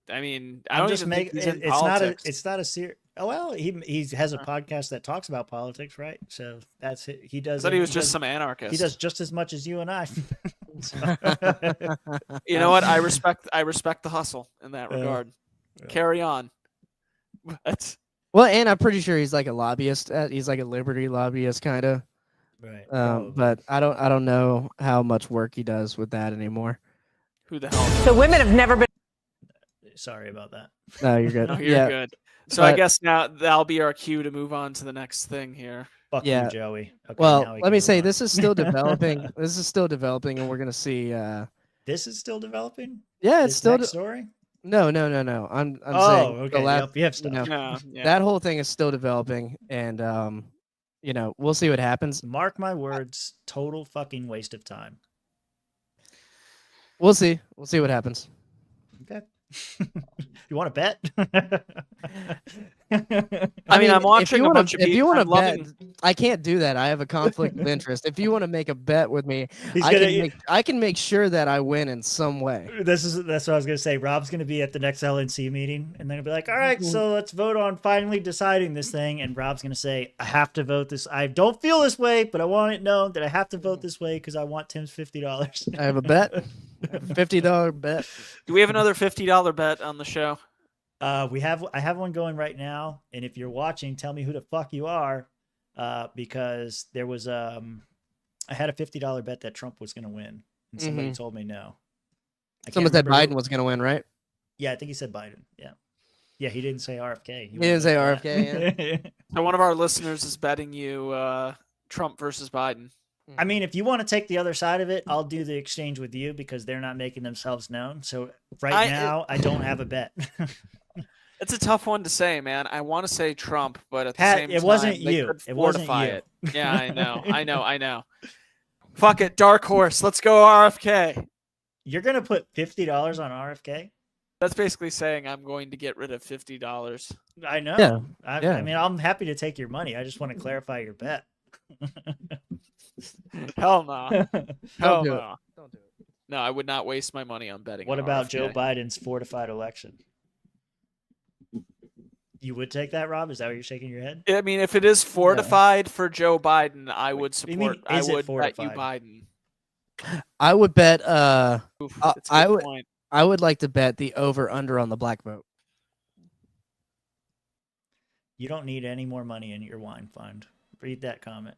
I mean, I I'm don't just even making. think he's in It's not a. politics. It's not a serious. Oh well, he has a podcast that talks about politics, right? So that's it. He I does. thought he was he just does- some anarchist. He does just as much as you and I. You know what? I respect the hustle in that Yeah. regard. Yeah. Carry on. But Well, and I'm pretty sure he's like a lobbyist. He's like a liberty lobbyist, kind of. Right. But I don't know how much work he does with that anymore. who the hell? So women have never been. Sorry about that. No, you're good. No, you're yeah. good. So I but- guess now that'll be our cue to move on to the next thing here. Fuck Yeah. you, Joey. Okay, Well, now we let can me move say on. this is still developing. This is still developing, and we're gonna see. This is still developing. Yeah, it's This still. next story. No. I'm Oh, saying okay. the last, Yep, you have stuff. know, No, yeah. that whole thing is still developing, and we'll see what happens. Mark my words. Total fucking waste of time. We'll see. We'll see what happens. Okay. You want to bet? I mean, I'm if watching you a wanna- bunch of If you people. want to I'm bet, loving. I can't do that. I have a conflict of interest. If you want to make a bet with me, He's I gonna. can make. I can make sure that I win in some way. That's what I was gonna say. Rob's gonna be at the next LNC meeting, and then he'll be like, "All right, Mm-hmm. so let's vote on finally deciding this thing." And Rob's gonna say, "I have to vote this. I don't feel this way, but I want it known that I have to vote this way because I want Tim's $50." I have a bet. $50 bet. Do we have another $50 bet on the show? I have one going right now, and if you're watching, tell me who the fuck you are, because there was I had a $50 bet that Trump was gonna win, and somebody told me no. I can't Someone said remember Biden who- was going to win, right? Yeah, I think he said Biden. Yeah, he didn't say RFK. He didn't say wouldn't RFK, bet. So one of our listeners is betting you Trump versus Biden. I mean, if you want to take the other side of it, I'll do the exchange with you because they're not making themselves known. So right now, I don't have a bet. It's a tough one to say, man. I want to say Trump, but at Pat, the same it time, wasn't they you. could It wasn't fortify you. it. Yeah, I know. Fuck it, dark horse. Let's go RFK. You're gonna put $50 on RFK? That's basically saying I'm going to get rid of $50. I know. Yeah, I mean, I'm happy to take your money. I just want to clarify your bet. Hell no. Hell do it. no. Don't do it. No, I would not waste my money on betting. What on about RFK. Joe Biden's fortified election? You would take that, Rob? Is that what you're shaking your head? I mean, if it is fortified for Joe Biden, I would you mean, support. I is it would bet you fortified? Biden. I would bet. Oof, I- that's a I good would- point. I would like to bet the over/under on the black vote. You don't need any more money in your wine fund. Read that comment.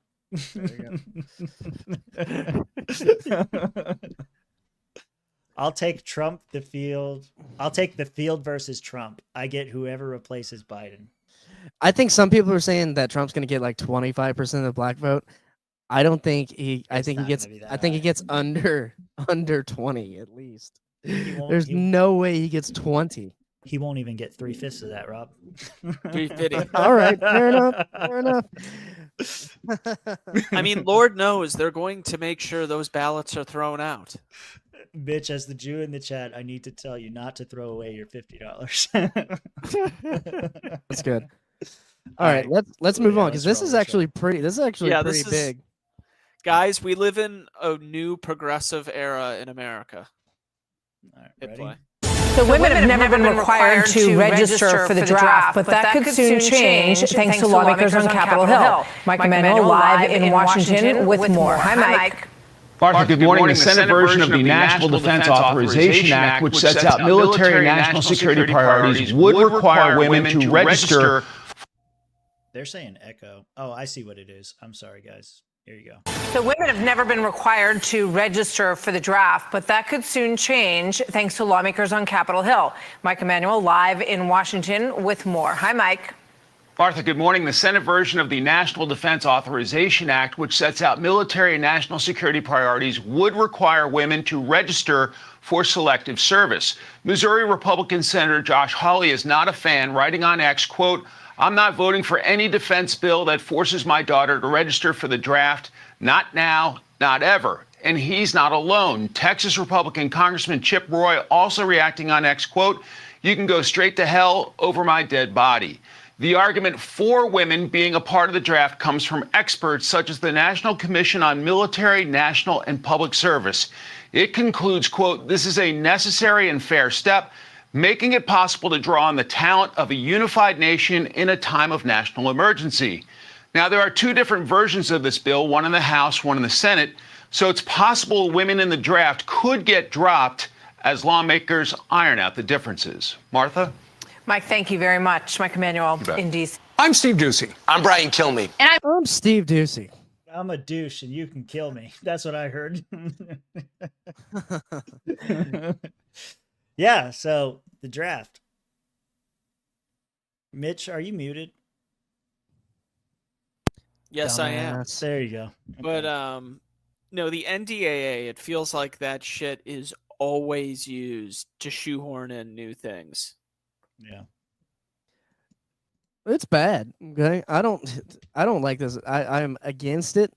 I'll take Trump the field. I'll take the field versus Trump. I get whoever replaces Biden. I think some people are saying that Trump's going to get like 25% of the black vote. I don't think he. I It's think he not gets. gonna be that I think he high. gets under 20 at least. won't- There's he- no way he gets 20. He won't even get 3/5 of that, Rob. 350. All right, fair enough. Fair enough. I mean, Lord knows they're going to make sure those ballots are thrown out. Bitch, as the Jew in the chat, I need to tell you not to throw away your $50. That's good. All right, let's move Yeah, on because let's this is roll, actually pretty. This is actually Yeah, pretty this is- big. Guys, we live in a new progressive era in America. All right, Hit ready? play. So women have never been required to register for the draft, but that could soon change thanks to lawmakers on Capitol Hill. Mike Emanuel live in Washington with more. Hi, Mike. Martha, good morning. The Senate version of the National Defense Authorization Act, which sets out military and national security priorities, would require women to register. They're saying echo. Oh, I see what it is. I'm sorry, guys. Here you go. So women have never been required to register for the draft, but that could soon change thanks to lawmakers on Capitol Hill. Mike Emanuel live in Washington with more. Hi, Mike. Martha, good morning. The Senate version of the National Defense Authorization Act, which sets out military and national security priorities, would require women to register for selective service. Missouri Republican Senator Josh Hawley is not a fan, writing on X, quote, "I'm not voting for any defense bill that forces my daughter to register for the draft. Not now, not ever." And he's not alone. Texas Republican Congressman Chip Roy also reacting on X, quote, "You can go straight to hell over my dead body." The argument for women being a part of the draft comes from experts such as the National Commission on Military, National, and Public Service. It concludes, quote, "This is a necessary and fair step, making it possible to draw on the talent of a unified nation in a time of national emergency." Now, there are two different versions of this bill, one in the House, one in the Senate. So it's possible women in the draft could get dropped as lawmakers iron out the differences. Martha? Mike, thank you very much. Mike Emanuel in D.C. I'm Steve Ducey. I'm Brian Kilmeade. I'm Steve Ducey. I'm a douche and you can kill me. That's what I heard. Yeah, so the draft. Mitch, are you muted? Yes, I am. Dumbass. There you go. But no, the NDAA, it feels like that shit is always used to shoehorn in new things. Yeah. It's bad. Okay, I don't like this. I'm against it.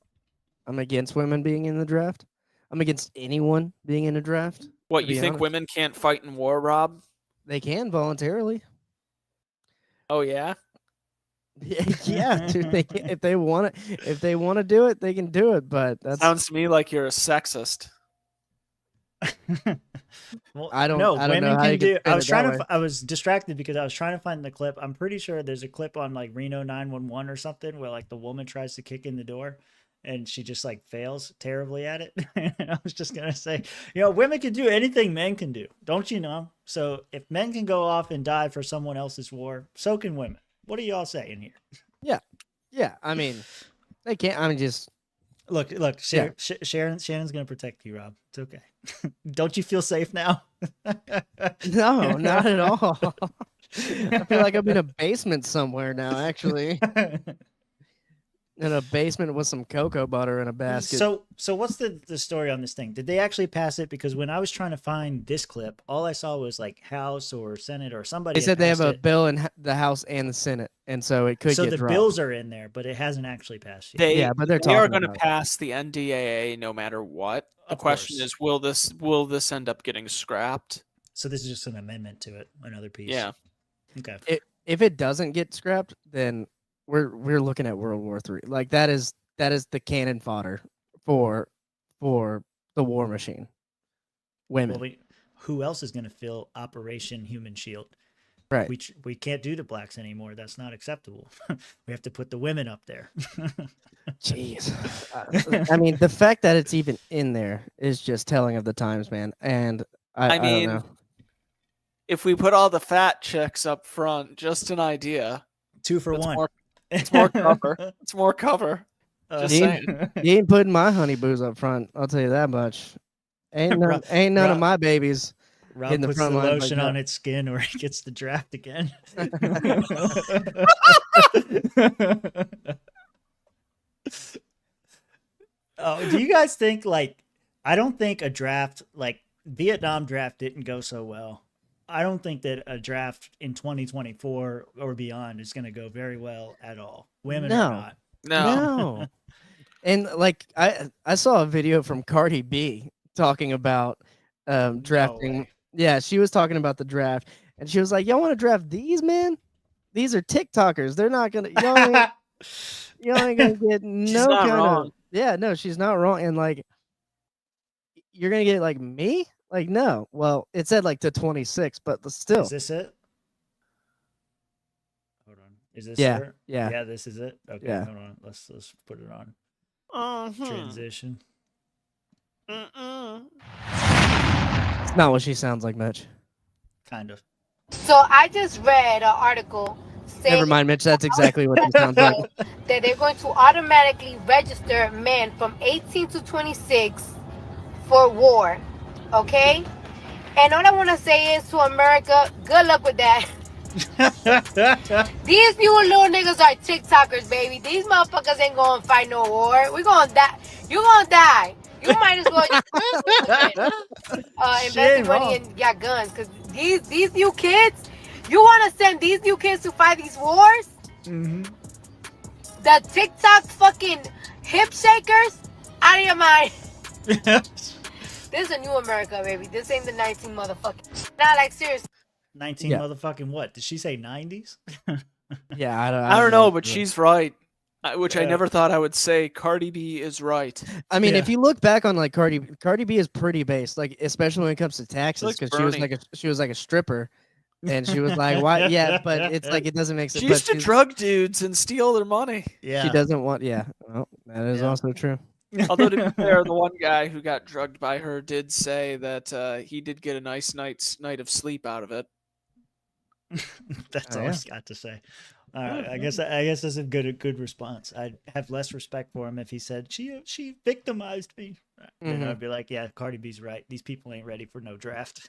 I'm against women being in the draft. I'm against anyone being in a draft. What, to you be think honest. women can't fight in war, Rob? They can voluntarily. Oh, yeah? Yeah, dude, they can, if they want to do it, they can do it. But that's Sounds to me like you're a sexist. Well, I don't know know how can you do. could I spin was it trying that to. way. I was distracted because I was trying to find the clip. I'm pretty sure there's a clip on like Reno 911 or something where like the woman tries to kick in the door, and she just like fails terribly at it. And I was just gonna say, women can do anything men can do, don't you know? So if men can go off and die for someone else's war, so can women. What are y'all saying here? Yeah, I mean, they can't. I'm just Look, Shannon's gonna protect you, Rob. It's okay. Don't you feel safe now? no, not at all. I feel like I'm in a basement somewhere now. Actually, in a basement with some cocoa butter in a basket. So what's the story on this thing? Did they actually pass it? Because when I was trying to find this clip, all I saw was like House or Senate or somebody. They said they have a bill in the House and the Senate, and so it could so get the dropped. bills are in there, but it hasn't actually passed yet. Yeah, but they are going to about it. pass the NDAA no matter what. The question is, will this end up getting scrapped? So this is just an amendment to it, another piece. Yeah. Okay. If it doesn't get scrapped, then we're looking at World War III. Like that is the cannon fodder for the war machine. Women. Well, who else is going to fill Operation Human Shield? Right. We can't do the blacks anymore. That's not acceptable. We have to put the women up there. Jeez. I mean, the fact that it's even in there is just telling of the times, man. And I mean, don't know. If we put all the fat chicks up front, just an idea. 2 for 1. It's more cover. It's more cover. Just saying. You ain't putting my honey boos up front. I'll tell you that much. Ain't none of my babies. Rob in the puts front the line lotion like on its skin, or he gets the draft again. Do you guys think I don't think a draft like Vietnam draft didn't go so well. I don't think that a draft in 2024 or beyond is going to go very well at all. Women are not. No. And I saw a video from Cardi B talking about drafting. Yeah, she was talking about the draft, and she was like, "Y'all want to draft these men? These are TikTokers. They're not gonna. Y'all ain't gonna get no kind of. Yeah, no, she's not wrong. And you're gonna get like me. Like, no. Well, it said to 26, but still. Is this it? Hold on. Is this her? Yeah. Yeah, this is it. Okay, yeah. Hold on. Let's put it on. Transition. It's not what she sounds like, Mitch. Kind of. So I just read an article saying Never mind, Mitch. That's exactly what she sounds like. that they're going to automatically register men from 18 to 26 for war. Okay? And all I want to say is to America, good luck with that. These new little niggas are TikTokers, baby. These motherfuckers ain't going to fight no war. We're going to die. You're going to die. You might as well invest money in your guns. Because these new kids, you want to send these new kids to fight these wars? Mm-hmm. The TikTok fucking hip shakers? Out of your mind. This is a new America, baby. This ain't the 19 motherfucking. Not seriously. 19 motherfucking what? Did she say 90s? Yeah, I don't know, but she's right. Which I never thought I would say. Cardi B is right. I mean, if you look back on Cardi B is pretty based, especially when it comes to taxes, because she was like a stripper, and she was like, "Why?" Yeah, but it's it doesn't make sense. She used to drug dudes and steal their money. Yeah, she doesn't want. Yeah, well, that is also true. Although to be fair, the one guy who got drugged by her did say that he did get a nice night of sleep out of it. That's all he's got to say. I guess that's a good response. I'd have less respect for him if he said she victimized me. Then I'd be like, yeah, Cardi B's right. These people ain't ready for no draft.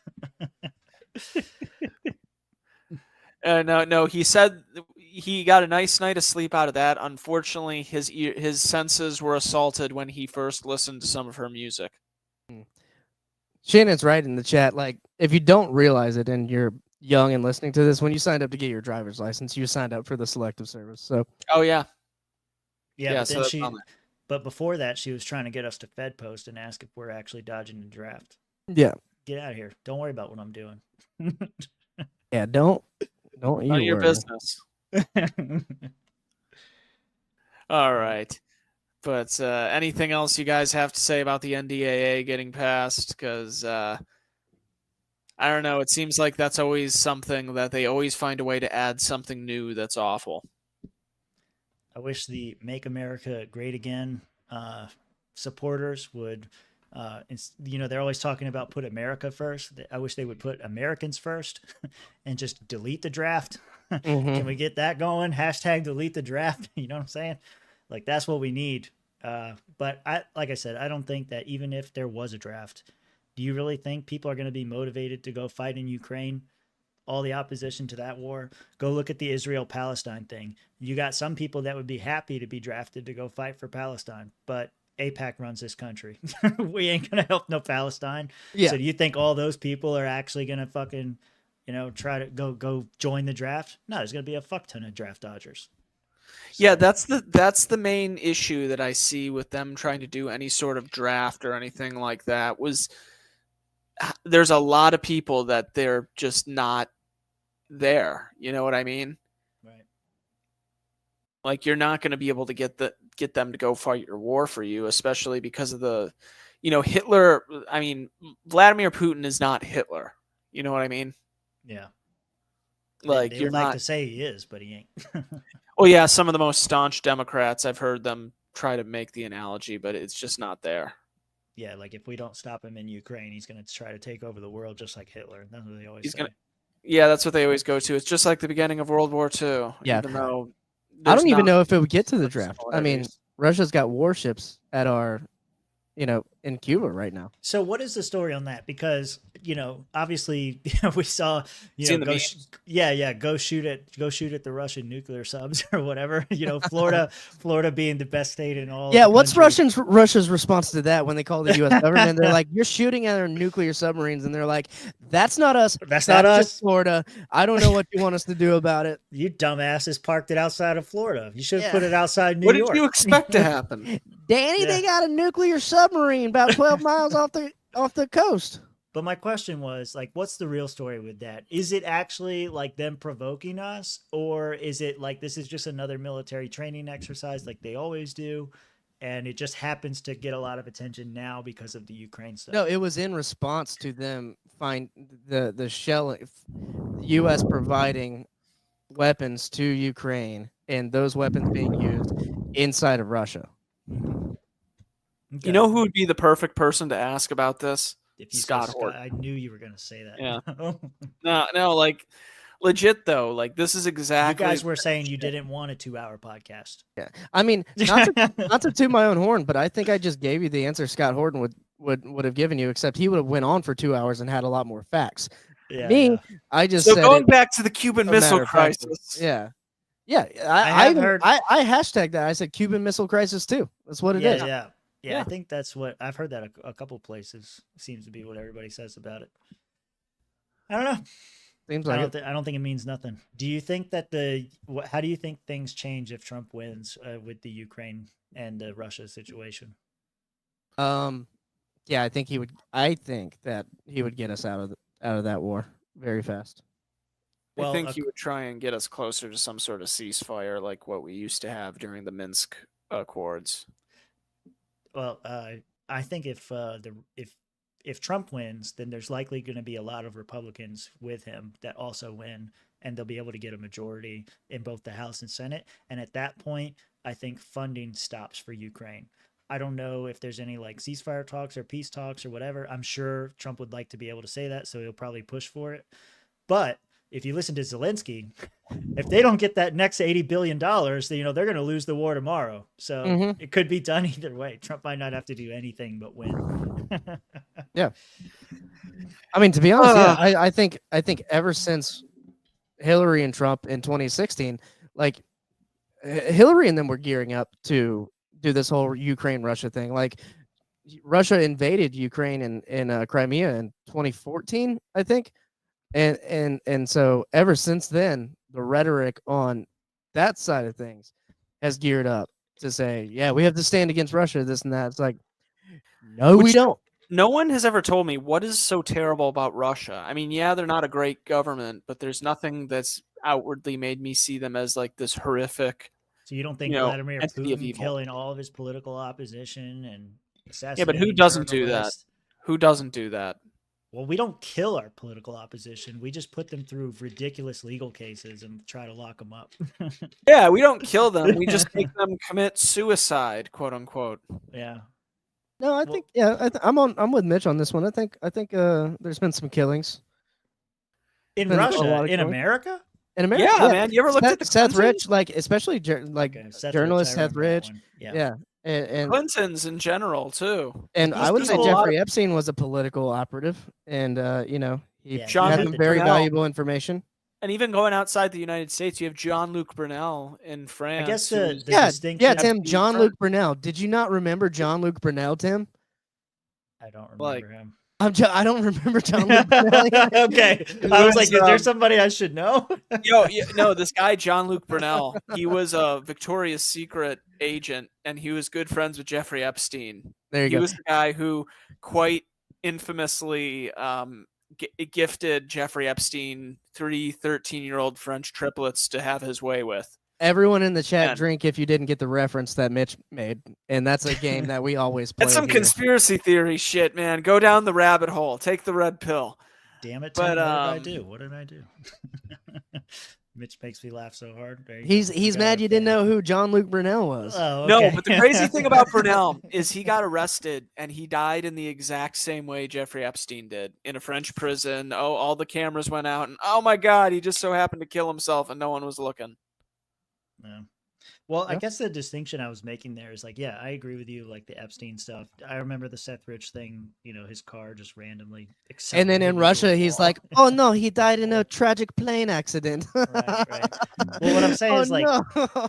No, he said he got a nice night of sleep out of that. Unfortunately, his senses were assaulted when he first listened to some of her music. Shannon's right in the chat. If you don't realize it and you're young and listening to this, when you signed up to get your driver's license, you signed up for the selective service. So. Oh yeah. Yeah, but before that, she was trying to get us to Fed Post and ask if we're actually dodging the draft. Yeah. Get out of here. Don't worry about what I'm doing. Yeah, don't you None of your worry. business. All right. But anything else you guys have to say about the NDAA getting passed? Because I don't know. It seems like that's always something that they always find a way to add something new that's awful. I wish the Make America Great Again supporters would, they're always talking about put America first. I wish they would put Americans first and just delete the draft. Can we get that going? Hashtag delete the draft. You know what I'm saying? That's what we need. But like I said, I don't think that even if there was a draft, do you really think people are going to be motivated to go fight in Ukraine all the opposition to that war. Go look at the Israel-Palestine thing. You got some people that would be happy to be drafted to go fight for Palestine, but AIPAC runs this country. We ain't gonna help no Palestine. Yeah. So do you think all those people are actually gonna fucking, try to go join the draft? No, there's gonna be a fuck ton of draft dodgers. Yeah, that's the main issue that I see with them trying to do any sort of draft or anything like that. Was there's a lot of people that they're just not there. You know what I mean? Right. Like, you're not going to be able to get them to go fight your war for you, especially because of the, Hitler. I mean, Vladimir Putin is not Hitler. You know what I mean? Yeah. Like, they you're would like not to say he is, but he ain't. Oh yeah, some of the most staunch Democrats, I've heard them try to make the analogy, but it's just not there. Yeah, like if we don't stop him in Ukraine, he's going to try to take over the world just like Hitler. That's what they always say. Yeah, that's what they always go to. It's just like the beginning of World War II. Yeah. Even though I don't even not know if it would get to the much draft. I mean, similarities. Russia's got warships at our, in Cuba right now. So what is the story on that? Because, obviously we saw, Seen the go, memes. go shoot at the Russian nuclear subs or whatever, Florida being the best state in all. Yeah, the what's country. Russia's response to that when they call the U.S. government? They're like, "You're shooting at our nuclear submarines," and they're like, "That's not us. That's not just us. Florida. I don't know what you want us to do about it." You dumbasses parked it outside of Florida. You should have Yeah. put it outside New What York. did you expect to happen? Danny, Yeah. they got a nuclear submarine about 12 miles off the coast. But my question was, like, what's the real story with that? Is it actually like them provoking us, or is it like this is just another military training exercise like they always do, and it just happens to get a lot of attention now because of the Ukraine stuff? No, it was in response to them find the shell, U.S. providing weapons to Ukraine, and those weapons being used inside of Russia. Okay. You know who would be the perfect person to ask about this? If you said Scott Horton. I knew you were going to say that. Yeah. No, like legit though. Like, this is You exactly. guys were saying you didn't want a 2-hour podcast. Yeah, I mean, not to toot my own horn, but I think I just gave you the answer Scott Horton would have given you, except he would have went on for 2 hours and had a lot more facts. Yeah, Me, yeah. I just So said going it back to the Cuban a Missile matter of fact. Crisis. Yeah, I have heard- I hashtagged that. I said Cuban Missile Crisis too. That's what it is. Yeah. Yeah. I think that's what I've heard that a couple places seems to be what everybody says about it. I don't know. Seems I like don't, I don't think it means nothing. Do you think that how do you think things change if Trump wins with the Ukraine and the Russia situation? Yeah, I think he would. I think that he would get us out of that war very fast. I think he would try and get us closer to some sort of ceasefire like what we used to have during the Minsk Accords. Well, I think if Trump wins, then there's likely going to be a lot of Republicans with him that also win, and they'll be able to get a majority in both the House and Senate. And at that point, I think funding stops for Ukraine. I don't know if there's any like ceasefire talks or peace talks or whatever. I'm sure Trump would like to be able to say that, so he'll probably push for it. But if you listen to Zelensky, if they don't get that next $80 billion, then, they're going to lose the war tomorrow. So it could be done either way. Trump might not have to do anything but win. Yeah. I mean, to be honest, I think ever since Hillary and Trump in 2016, like Hillary and them were gearing up to do this whole Ukraine-Russia thing. Like, Russia invaded Ukraine in Crimea in 2014, I think. And so ever since then, the rhetoric on that side of things has geared up to say, yeah, we have to stand against Russia, this and that. It's like, no, we don't. No one has ever told me what is so terrible about Russia. I mean, yeah, they're not a great government, but there's nothing that's outwardly made me see them as like this horrific. So you don't think Vladimir entity of Putin evil. killing all of his political opposition and assassinating Yeah, but who doesn't do that? journalists? Who doesn't do that? Well, we don't kill our political opposition. We just put them through ridiculous legal cases and try to lock them up. Yeah, we don't kill them. We just make them commit suicide, quote unquote. Yeah. No, I think I'm with Mitch on this one. I think there's been some killings In Been a lot Russia, of in killing. America? in America. Yeah, man. You ever looked at the Seth Clintons? Rich, like especially Seth journalist Rich, I Seth remember that Rich, one. yeah, and Clintons in general too. and I would say There's a lot Jeffrey Epstein was a political operative, and He Yeah, John had Luke some very Brunel. valuable information. And even going outside the United States, you have Jean-Luc Brunel in France. I guess the Yeah, distinction. Tim, Jean-Luc Brunel. Did you not remember Jean-Luc Brunel, Tim? I don't remember Like- him. I don't remember Jean-Luc Brunel. Okay, I was like, is there somebody I should know? No, this guy Jean-Luc Brunel, he was a Victoria's Secret agent, and he was good friends with Jeffrey Epstein. There you He go. was the guy who quite infamously gifted Jeffrey Epstein 3 13-year-old French triplets to have his way with. Everyone in the chat And- drink if you didn't get the reference that Mitch made, and that's a game that we always play. That's some here. conspiracy theory shit, man. Go down the rabbit hole. Take the red pill. Damn it, But, Tim, what did I do? What did I do? Mitch makes me laugh so hard. There you He's go. he's got mad a you didn't fan. know who Jean-Luc Brunel was. Oh, No, okay. but the crazy thing about Brunel is he got arrested and he died in the exact same way Jeffrey Epstein did, in a French prison. Oh, all the cameras went out, and oh my God, he just so happened to kill himself and no one was looking. Yeah. Well, I Yeah. guess the distinction I was making there is like, yeah, I agree with you. Like the Epstein stuff. I remember the Seth Rich thing. You know, his car just randomly. And then accelerated in into a Russia, he's wall. like, "Oh no, he died in a tragic plane accident." right. Well, what I'm saying Oh, is like, no.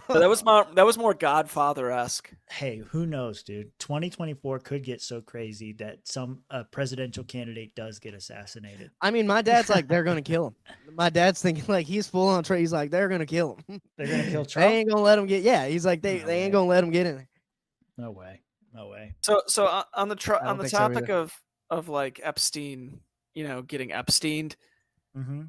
But that was more Godfather-esque. hey, who knows, dude? 2024 could get so crazy that some presidential candidate does get assassinated. I mean, my dad's like, they're gonna kill him. My dad's thinking like he's full on. He's like, they're gonna kill him. They're gonna kill They Trump. ain't gonna let him get. Yeah, he's like, they ain't gonna let him get in there. No way. No way. So on I the don't think so topic either. of like Epstein, getting Epsteined, Mm-hmm.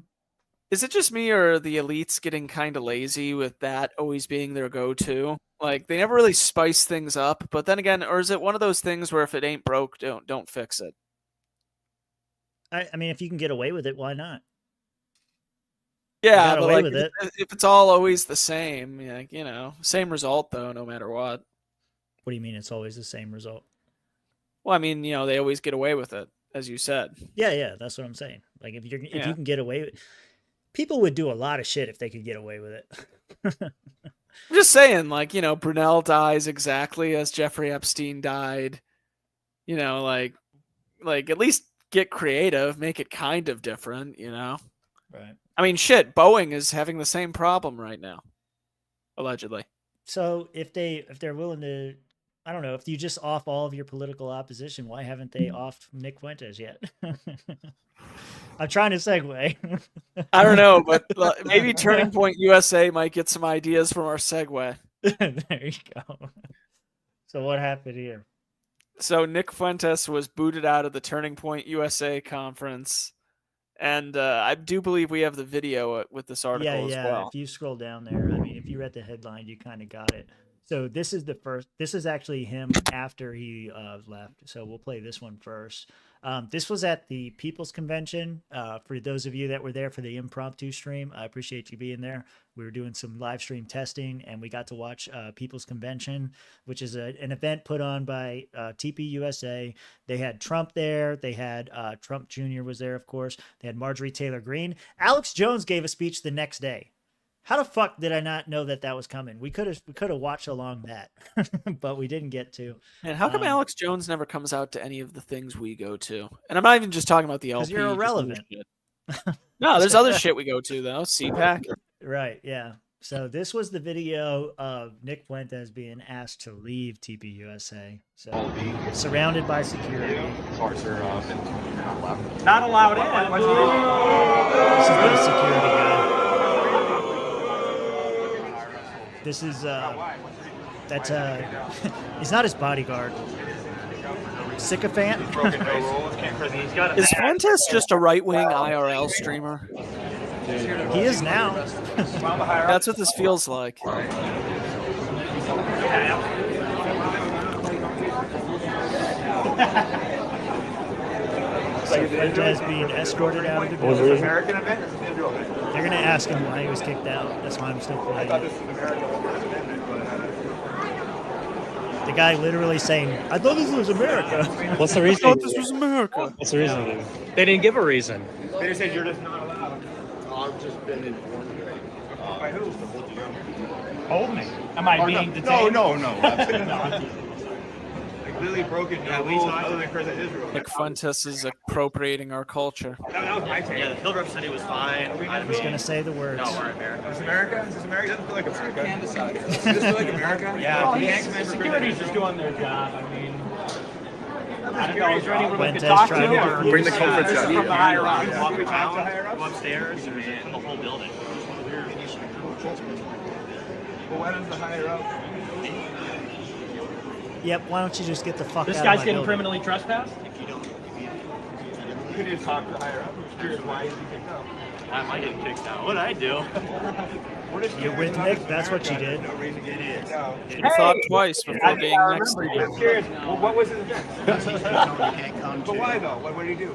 is it just me or are the elites getting kind of lazy with that always being their go-to? Like they never really spice things up, but then again, or is it one of those things where if it ain't broke, don't fix it? I mean, if you can get away with it, why not? Yeah, got but away like with it. if it's all always the same, like, same result though, no matter what. What do you mean? It's always the same result? Well, I mean, they always get away with it, as you said. Yeah, that's what I'm saying. Like if you Yeah. can get away with, people would do a lot of shit if they could get away with it. I'm just saying, like, Brunel dies exactly as Jeffrey Epstein died. Like at least get creative, make it kind of different, Right. I mean, shit, Boeing is having the same problem right now, allegedly. So if they're willing to, I don't know, if you just off all of your political opposition, why haven't they offed Nick Fuentes yet? I'm trying to segue. I don't know, but maybe Turning Point USA might get some ideas from our segue. There you go. So what happened here? So Nick Fuentes was booted out of the Turning Point USA conference. And I do believe we have the video with this article as well. If you scroll down there, I mean, if you read the headline, you kind of got it. So this is actually him after he left. So we'll play this one first. This was at the People's Convention. For those of you that were there for the impromptu stream, I appreciate you being there. We were doing some live stream testing, and we got to watch People's Convention, which is an event put on by TP USA. They had Trump there. They had Trump Jr. was there, of course. They had Marjorie Taylor Greene. Alex Jones gave a speech the next day. How the fuck did I not know that was coming? We could have watched along that, but we didn't get to. And how come Alex Jones never comes out to any of the things we go to? And I'm not even just talking about the LP. Because you're irrelevant. No, there's other shit we go to though. CPAC. Right, yeah. So this was the video of Nick Fuentes being asked to leave TPUSA. So surrounded by security. Not allowed in. This is the security guy. This is he's not his bodyguard. Sycophant. Is Fuentes just a right-wing IRL streamer? He is now. That's what this feels like. So Fuentes being escorted out of the building. They're gonna ask him why he was kicked out. That's why I'm still playing. The guy literally saying, "I thought this was America." What's the reason? I thought this was America. What's the reason? They didn't give a reason. They just said you're just not allowed. I've just been informed. By who? Hold me. Am I being detained? No. Absolutely not. completely broken rules other than criticize Israel. Nick Fuentes is appropriating our culture. That was my take. Yeah, the field rep said he was fine. I was gonna say the words. No, we're America. Is America? Is this America? It doesn't feel like America. Does this feel like America? Yeah. The security's just doing their job. I mean, I don't know. Is there anyone we could talk to? Or Bring the culprits out. From the higher ups. Walk around, go upstairs, and the whole building. Well, why does the higher up? Yep. Why don't you just get the fuck This out guy's of my getting building? criminally trespassed? You could just talk to the higher up. I'm just curious why is he kicked out? Why am I getting kicked out? What did I do? You're with Nick. That's what you did. Should have thought twice before being next to I'm you. curious. Well, what was his offense? But why though? What did he do?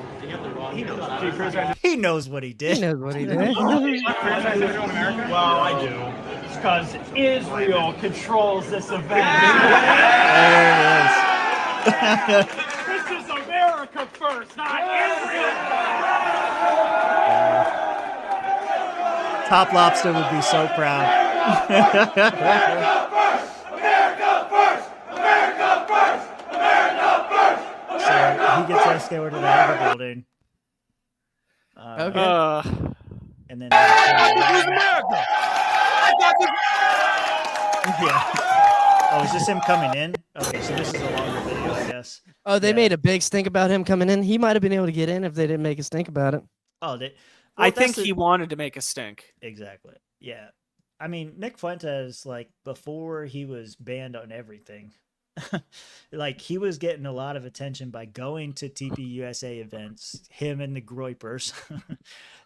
He knows what he did. He knows what he did. Criticize Israel in America? Well, I do. It's because Israel controls this event. There This is America first, not Israel Top Lobster would be so proud. So he gets escorted out of the building. Okay. And then America! yeah. Oh, is this him coming in? Okay, so this is a longer video, I guess. Oh, they made a big stink about him coming in. He might have been able to get in if they didn't make a stink about it. Oh, I think he wanted to make a stink. Exactly. Yeah. I mean, Nick Fuentes, like, before he was banned on everything, like, he was getting a lot of attention by going to TPUSA events, him and the Groypers.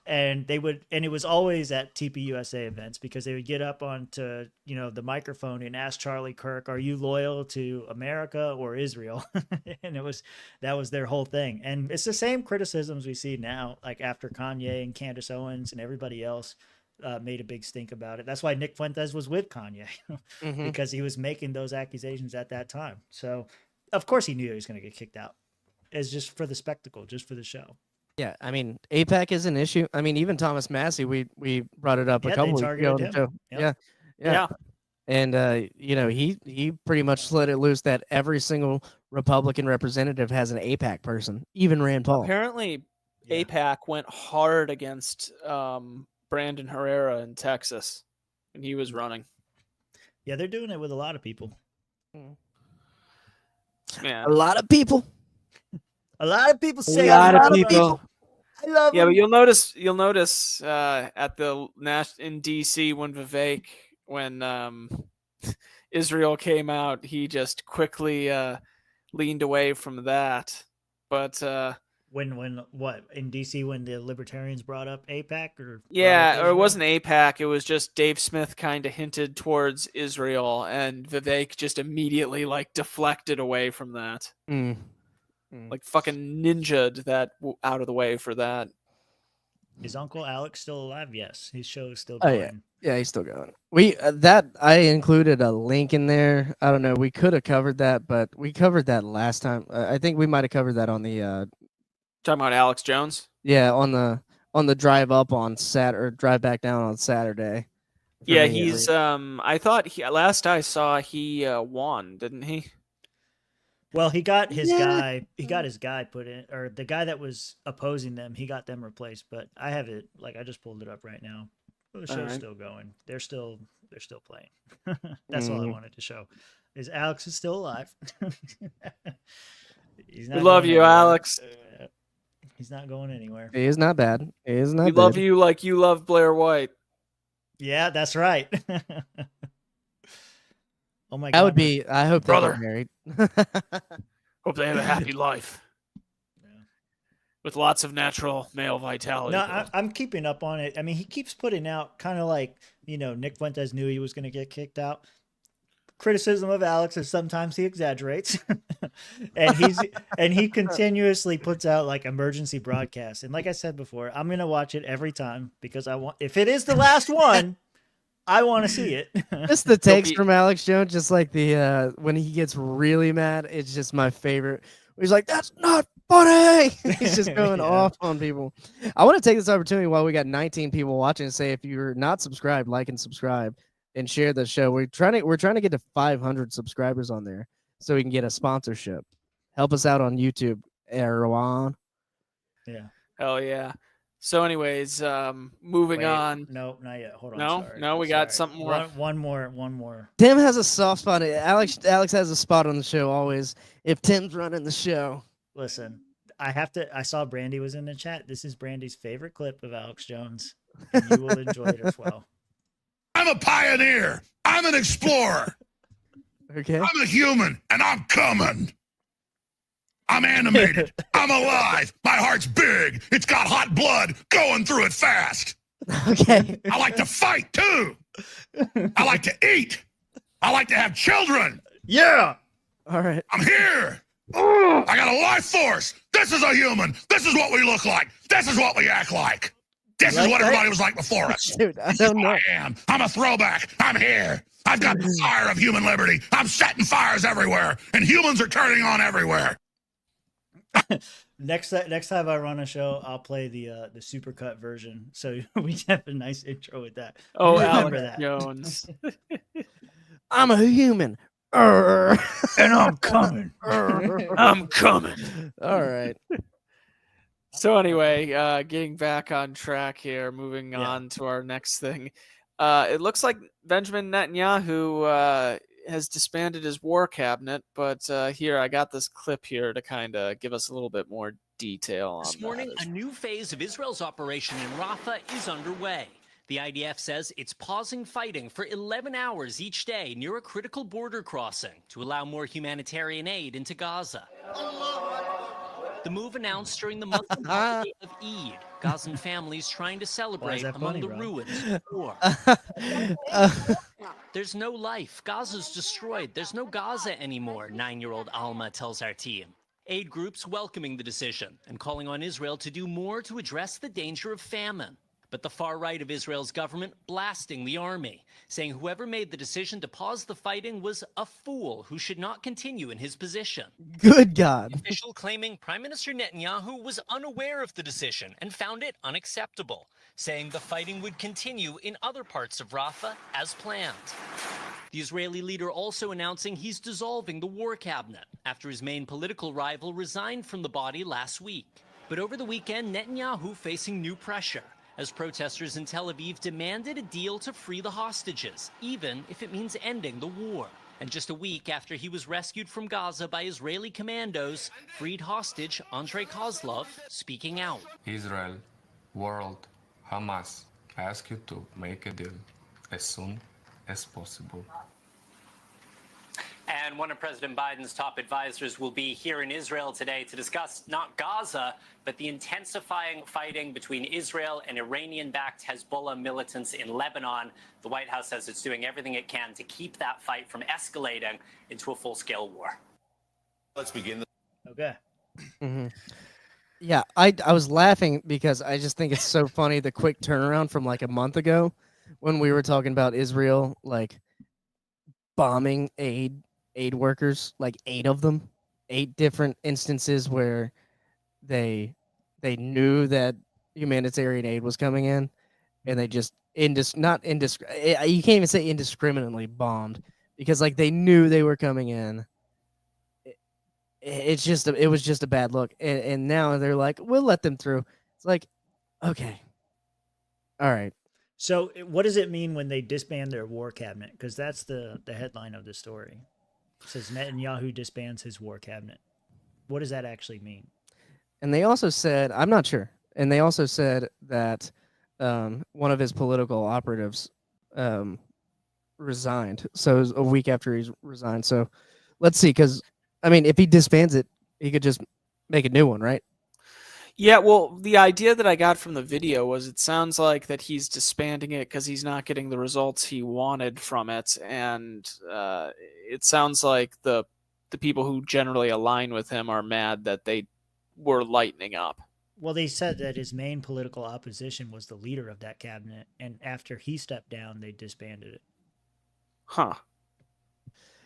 And it was always at TPUSA events because they would get up onto, the microphone and ask Charlie Kirk, are you loyal to America or Israel? And that was their whole thing. And it's the same criticisms we see now, like after Kanye and Candace Owens and everybody else made a big stink about it. That's why Nick Fuentes was with Kanye because he was making those accusations at that time. So of course he knew he was going to get kicked out. It's just for the spectacle, just for the show. Yeah, I mean, APAC is an issue. I mean, even Thomas Massey, we brought it up a couple weeks ago on the show. Yep. Yeah. And he pretty much let it loose that every single Republican representative has an APAC person, even Rand Paul. Apparently, APAC went hard against Brandon Herrera in Texas when he was running. Yeah, they're doing it with a lot of people. Man. A lot of people. A lot of people say a lot of people. I love Yeah, them. but you'll notice at the in DC when Israel came out, he just quickly leaned away from that. But when what in DC when the libertarians brought up APAC or it wasn't APAC. It was just Dave Smith kind of hinted towards Israel, and Vivek just immediately deflected away from that. Like fucking ninja'd that out of the way for that. Is Uncle Alex still alive? Yes, his show is still Oh going. yeah, he's still going. We that I included a link in there. I don't know. We could have covered that, but we covered that last time. I think we might have covered that on the Talking about Alex Jones. Yeah, on the drive up on or drive back down on Saturday. Yeah, he's I thought last I saw he won, didn't he? Well, he got his guy. He got his guy put in, or the guy that was opposing them. He got them replaced. But I have it. I just pulled it up right now. The show's still going. They're still playing. That's all I wanted to show. Is Alex is still alive? We love you, Alex. He's not going anywhere. He is not bad. He is not. We love you like you love Blair White. Yeah, that's right. Oh my God. That would be. I hope they Brother. get married. Hope they have a happy life. With lots of natural male vitality. No, I'm keeping up on it. I mean, he keeps putting out kind of like, Nick Fuentes knew he was going to get kicked out. Criticism of Alex is sometimes he exaggerates. and he continuously puts out emergency broadcasts. And like I said before, I'm going to watch it every time because if it is the last one, I want to see it. Just the takes from Alex Jones, just like the when he gets really mad, it's just my favorite. He's like, "That's not funny." He's just going off on people. I want to take this opportunity while we got 19 people watching and say, if you're not subscribed, like and subscribe and share the show. We're trying to get to 500 subscribers on there so we can get a sponsorship. Help us out on YouTube, Erwan. Yeah. Hell yeah. So, anyways, moving Wait, on. No, not yet. Hold on. No, Sorry. no, we got something more. One more. Tim has a soft spot. Alex has a spot on the show always. If Tim's running the show, Listen, I saw Brandy was in the chat. This is Brandy's favorite clip of Alex Jones, and you will enjoy it as well. I'm a pioneer. I'm an explorer. Okay. I'm a human, and I'm coming. I'm animated. I'm alive. My heart's big. It's got hot blood going through it fast. Okay. I like to fight, too. I like to eat. I like to have children. Yeah. All right. I'm here. I got a life force. This is a human. This is what we look like. This is what we act like. This is what everybody was like before us. Dude, I don't know. I am. I'm a throwback. I'm here. I've got the fire of human liberty. I'm setting fires everywhere, and humans are turning on everywhere. Next time I run a show, I'll play the supercut version, so we have a nice intro with that. Oh, remember Alex that. Jones. I'm a human. And I'm coming. I'm coming. All right. So anyway, getting back on track here, moving on to our next thing. It looks like Benjamin Netanyahu has disbanded his war cabinet, but here I got this clip here to kind of give us a little bit more detail on This morning, a new phase of Israel's operation in Rafah is underway. The IDF says it's pausing fighting for 11 hours each day near a critical border crossing to allow more humanitarian aid into Gaza. The move announced during the Muslim holiday of Eid, Gazan families trying to celebrate among the ruins of war. There's no life. Gaza's destroyed. There's no Gaza anymore, 9-year-old Alma tells our team. Aid groups welcoming the decision and calling on Israel to do more to address the danger of famine. But the far right of Israel's government blasting the army, saying whoever made the decision to pause the fighting was a fool who should not continue in his position. Good God. Official claiming Prime Minister Netanyahu was unaware of the decision and found it unacceptable, saying the fighting would continue in other parts of Rafah as planned. The Israeli leader also announcing he's dissolving the war cabinet after his main political rival resigned from the body last week. But over the weekend, Netanyahu facing new pressure as protesters in Tel Aviv demanded a deal to free the hostages, even if it means ending the war. And just a week after he was rescued from Gaza by Israeli commandos, freed hostage Andrei Kozlov speaking out. Israel, world, Hamas, I ask you to make a deal as soon as possible. And one of President Biden's top advisors will be here in Israel today to discuss not Gaza, but the intensifying fighting between Israel and Iranian-backed Hezbollah militants in Lebanon. The White House says it's doing everything it can to keep that fight from escalating into a full-scale war. Let's begin. Okay. Mm-hmm. Yeah, I was laughing because I just think it's so funny, the quick turnaround from like a month ago when we were talking about Israel, like bombing aid workers, like 8 of them, 8 different instances where they knew that humanitarian aid was coming in, and they just you can't even say indiscriminately bombed, because like they knew they were coming in. It was just a bad look, and now they're like, we'll let them through. It's like, okay, all right. So what does it mean when they disband their war cabinet? Because that's the headline of the story. It says Netanyahu disbands his war cabinet. What does that actually mean? And they also said, I'm not sure. And they also said that one of his political operatives resigned. So it was a week after he's resigned. So let's see, because I mean, if he disbands it, he could just make a new one, right? Yeah, well, the idea that I got from the video was it sounds like that he's disbanding it because he's not getting the results he wanted from it, and it sounds like the people who generally align with him are mad that they were lightening up. Well, they said that his main political opposition was the leader of that cabinet, and after he stepped down, they disbanded it. Huh.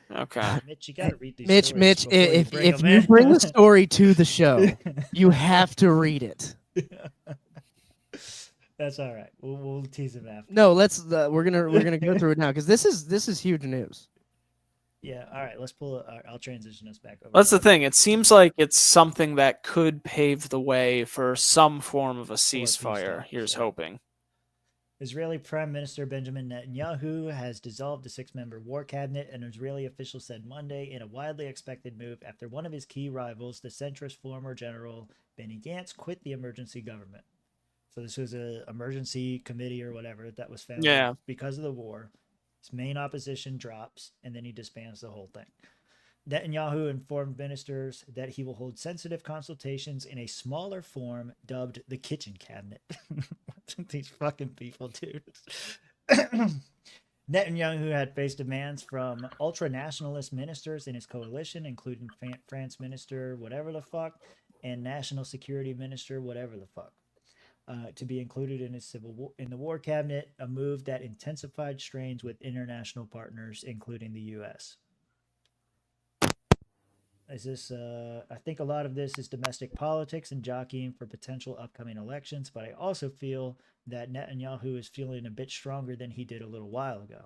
Okay. Mitch, you got to read these Mitch, if you bring the story to the show, you have to read it. That's all right. We'll tease him after. No, we're gonna go through it now, because this is huge news. Yeah. All right. Let's pull it. I'll transition us back over. That's the thing. It seems like it's something that could pave the way for some form of a ceasefire. Here's hoping. Israeli Prime Minister Benjamin Netanyahu has dissolved a 6-member war cabinet, an Israeli official said Monday, in a widely expected move after one of his key rivals, the centrist former general Benny Gantz, quit the emergency government. So this was an emergency committee or whatever that was founded because of the war. His main opposition drops, and then he disbands the whole thing. Netanyahu informed ministers that he will hold sensitive consultations in a smaller form dubbed the kitchen cabinet. These fucking people, dude. Netanyahu had faced demands from ultra-nationalist ministers in his coalition, including France minister whatever the fuck and national security minister whatever the fuck, to be included in his in the war cabinet, a move that intensified strains with international partners, including the U.S. Is this? I think a lot of this is domestic politics and jockeying for potential upcoming elections, but I also feel that Netanyahu is feeling a bit stronger than he did a little while ago.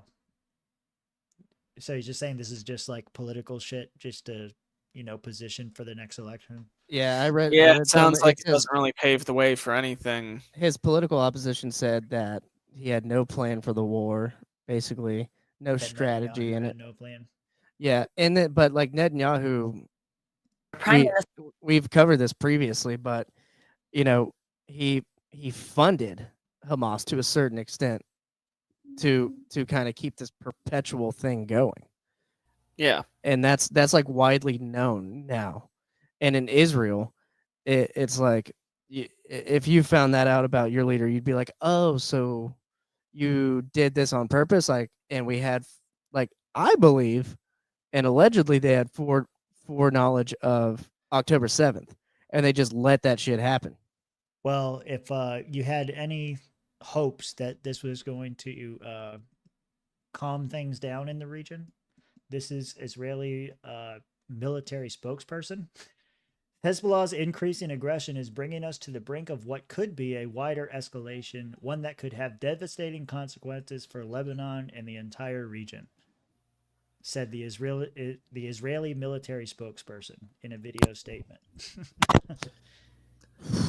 So he's just saying this is just like political shit, just to, position for the next election. Yeah, I read. Yeah, I read it sounds like it says doesn't really pave the way for anything. his political opposition said that he had no plan for the war, basically no That strategy Netanyahu in had it. no plan. Yeah, and then but like Netanyahu, Prime we've covered this previously, but he funded Hamas to a certain extent to kind of keep this perpetual thing going. Yeah, And that's like widely known now. And in Israel, it's like if you found that out about your leader, you'd be like, oh, so you did this on purpose, and we had I believe, and allegedly they had foreknowledge of October 7th, and they just let that shit happen. Well, if you had any hopes that this was going to calm things down in the region, this is Israeli military spokesperson. Hezbollah's increasing aggression is bringing us to the brink of what could be a wider escalation, one that could have devastating consequences for Lebanon and the entire region, said the Israeli military spokesperson in a video statement.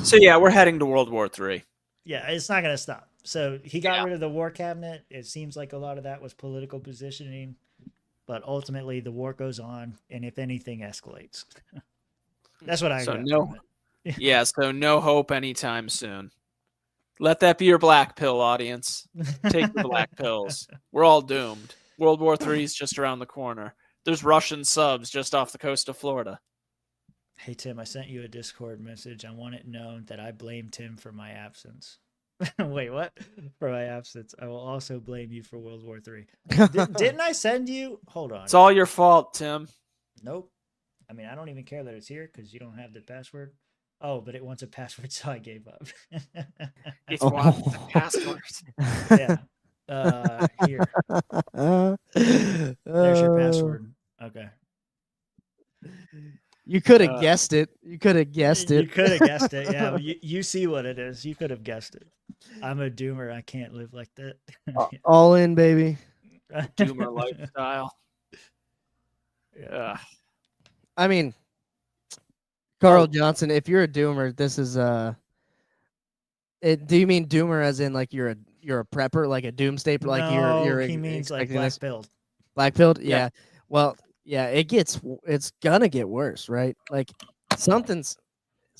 So yeah, we're heading to World War III. Yeah, it's not going to stop. So he got rid of the war cabinet. It seems like a lot of that was political positioning, but ultimately the war goes on, and if anything, escalates. That's what I got. Yeah, so no hope anytime soon. Let that be your black pill, audience. Take the black pills. We're all doomed. World War III is just around the corner. There's Russian subs just off the coast of Florida. Hey, Tim, I sent you a Discord message. I want it known that I blame Tim for my absence. Wait, what? For my absence. I will also blame you for World War III. Didn't I send you? Hold on. It's all your fault, Tim. Nope. I mean, I don't even care that it's here because you don't have the password. Oh, but it wants a password, so I gave up. It wants the password. Yeah. Here. There's your password. Okay. You could have guessed it. You could have guessed it. You could have guessed it. Yeah, you see what it is. You could have guessed it. I'm a doomer. I can't live like that. All in, baby. Doomer lifestyle. Yeah. I mean, Carl Johnson, if you're a doomer, this is do you mean doomer as in like you're a prepper, like a doomsday, like you're he means like black pilled. Black pilled, yeah. Well, yeah, it's gonna get worse, right? Like something's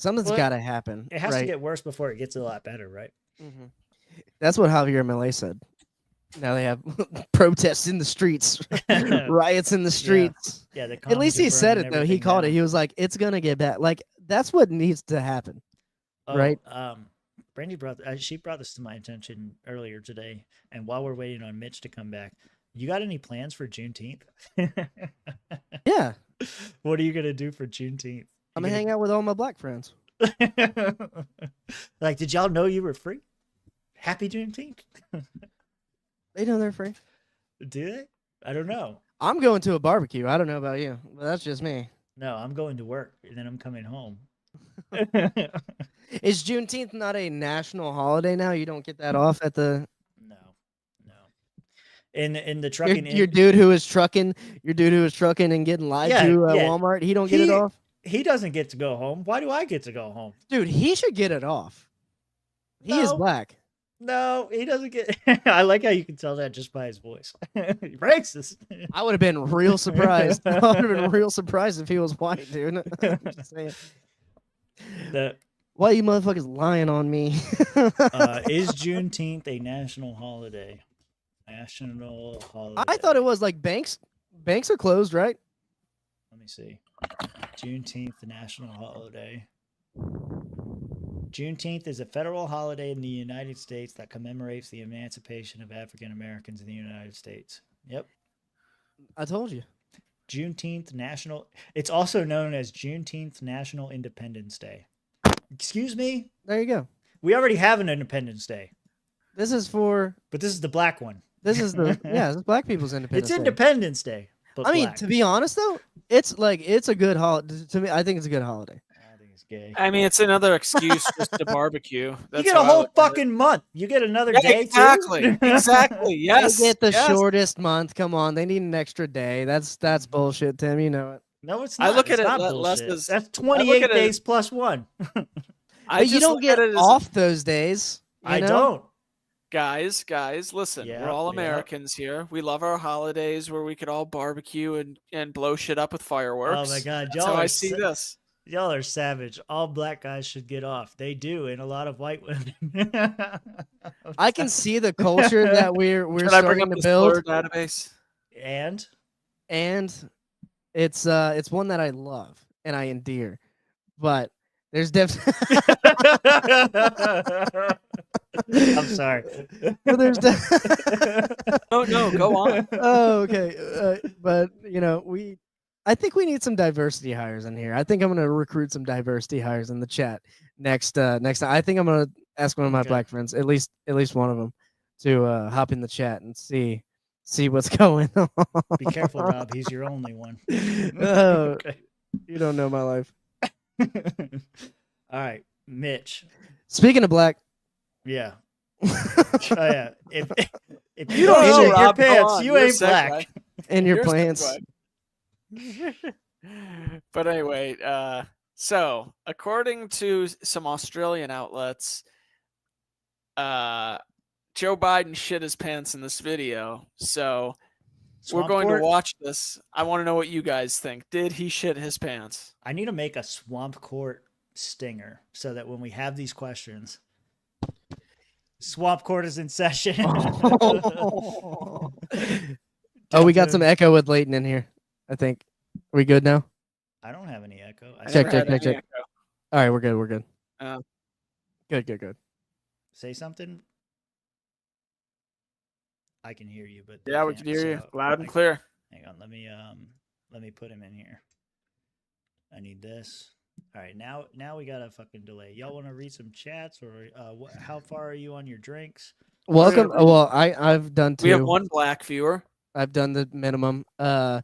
got to happen. It has right? to get worse before it gets a lot better, right? Mm-hmm. That's what Javier Milei said. Now they have protests in the streets, riots in the streets. Yeah, at least he said it though. He called it. He was like, "It's gonna get bad." Like that's what needs to happen, right? Brandy she brought this to my attention earlier today, and while we're waiting on Mitch to come back, you got any plans for Juneteenth? Yeah. What are you gonna do for Juneteenth? I'm gonna hang out with all my black friends. Like, did y'all know you were free? Happy Juneteenth. They know they're free. Do they? I don't know. I'm going to a barbecue. I don't know about you, but that's just me. No, I'm going to work, and then I'm coming home. Is Juneteenth not a national holiday now? You don't get that off at the... No. in the trucking. Your dude who is trucking and getting lied to at Walmart. He don't get it off. He doesn't get to go home. Why do I get to go home? Dude, he should get it off. He is black. No, he doesn't get. I like how you can tell that just by his voice. Racist. I would have been real surprised. I would have been real surprised if he was white, dude. I'm just saying. Why are you motherfuckers lying on me? Is Juneteenth a national holiday? National holiday. I thought it was like banks. Banks are closed, right? Let me see. Juneteenth, national holiday. Juneteenth is a federal holiday in the United States that commemorates the emancipation of African Americans in the United States. Yep. I told you. Juneteenth national. It's also known as Juneteenth National Independence Day. Excuse me? There you go. We already have an Independence Day. This is for. But this is the black one. This is the this is Black people's Independence It's Independence Day. But I mean, black. to be honest though, it's a good holiday. To me, I think it's a good holiday. I think it's gay. I mean, it's another excuse just to barbecue. You get a whole fucking month. You get another day exactly. too. Exactly. Yes. They get the yes. shortest month. Come on, they need an extra day. That's bullshit, Tim. You know it. No, it's not. I look It's at it not less bullshit. as That's 28 it- days plus one. But you don't get off those days. I know? don't. Guys, listen. Yeah, we're all yeah. Americans here. We love our holidays where we could all barbecue and blow shit up with fireworks. Oh my God, That's how y'all I are see sa- this. Y'all are savage. All black guys should get off. They do, and a lot of white women. I can see the culture that we're Should I bring starting up to this build, Blur database? And it's one that I love and I endear, but there's definitely. I'm sorry. But there's Oh no, go on. Oh, okay. But you know, I think we need some diversity hires in here. I think I'm gonna recruit some diversity hires in the chat next time. I think I'm gonna ask one of my black friends, at least one of them, to hop in the chat and see what's going on. Be careful, Rob. He's your only one. Oh, Okay. you don't know my life. All right, Mitch. Speaking of black, Yeah. Oh yeah. If you Go don't on, shit your Rob, go pants, on. you Your ain't segue. black. in your Here's the plants. But anyway, so according to some Australian outlets, Joe Biden shit his pants in this video. So we're going Court? to watch this. I want to know what you guys think. Did he shit his pants? I need to make a Swamp Court stinger so that when we have these questions, Swamp Court is in session. Oh, we got some echo with Leighton in here. I think. Are we good now? I don't have any echo. Check. Never had any echo. All right, we're good. We're good. Uh, Good. Say something. I can hear you, but yeah, we can't, can hear you so loud and I- clear. Hang on, let me put him in here. I need this. All right, now we got a fucking delay. Y'all want to read some chats or how far are you on your drinks? Welcome. Well, I've done two. We have one black viewer. I've done the minimum. I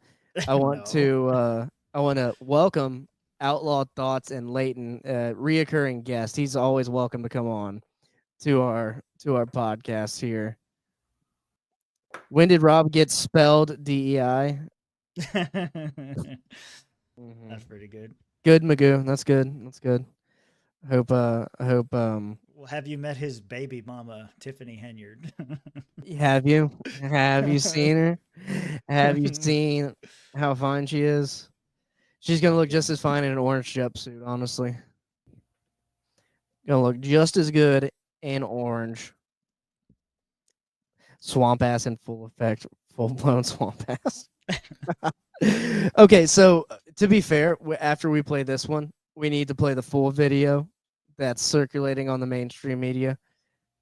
want to welcome Outlaw Thoughts and Leighton, reoccurring guest. He's always welcome to come on to our podcast here. When did Rob get spelled DEI? That's pretty good. Good, Magoo. That's good. That's good. I hope. Well, have you met his baby mama, Tiffany Henyard? Have you? Have you seen her? Have you seen how fine she is? She's gonna look just as fine in an orange jumpsuit, honestly. Gonna look just as good in orange. Swamp ass in full effect, full blown swamp ass. Okay, so to be fair, after we play this one, we need to play the full video that's circulating on the mainstream media,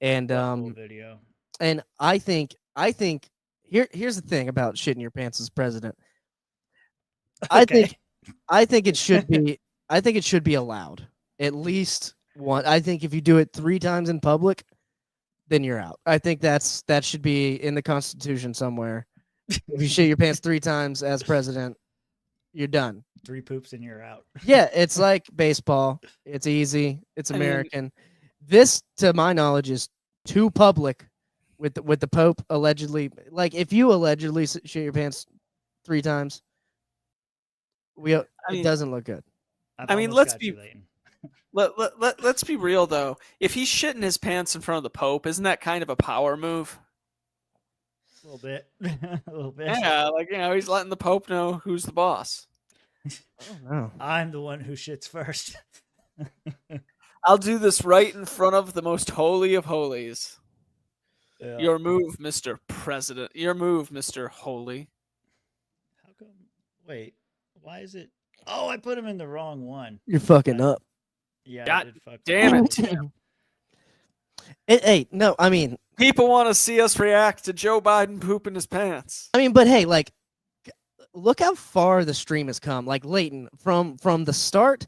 and Full video. and I think here's the thing about shitting your pants as president. I think it should be allowed at least one. I think if you do it 3 times in public, then you're out. I think that should be in the Constitution somewhere. If you shit your pants 3 times as president, you're done. 3 poops and you're out. Yeah, it's like baseball. It's easy. It's American. This, to my knowledge, is too public with the Pope allegedly. Like, if you allegedly shit your pants 3 times, it doesn't look good. I've I mean, almost let's got be you, Leighton. let's be real though. If he's shitting his pants in front of the Pope, isn't that kind of a power move? A little bit. A little bit. Yeah, like, he's letting the Pope know who's the boss. No. I'm the one who shits first. I'll do this right in front of the most holy of holies. Yeah. Your move, Mr. President. Your move, Mr. Holy. How come? Wait, why is it? Oh, I put him in the wrong one. You're fucking up. Yeah, I God did fuck damn up. it. Hey, no, I mean, People want to see us react to Joe Biden pooping his pants. but hey, like, look how far the stream has come. Like, Leighton, from the start,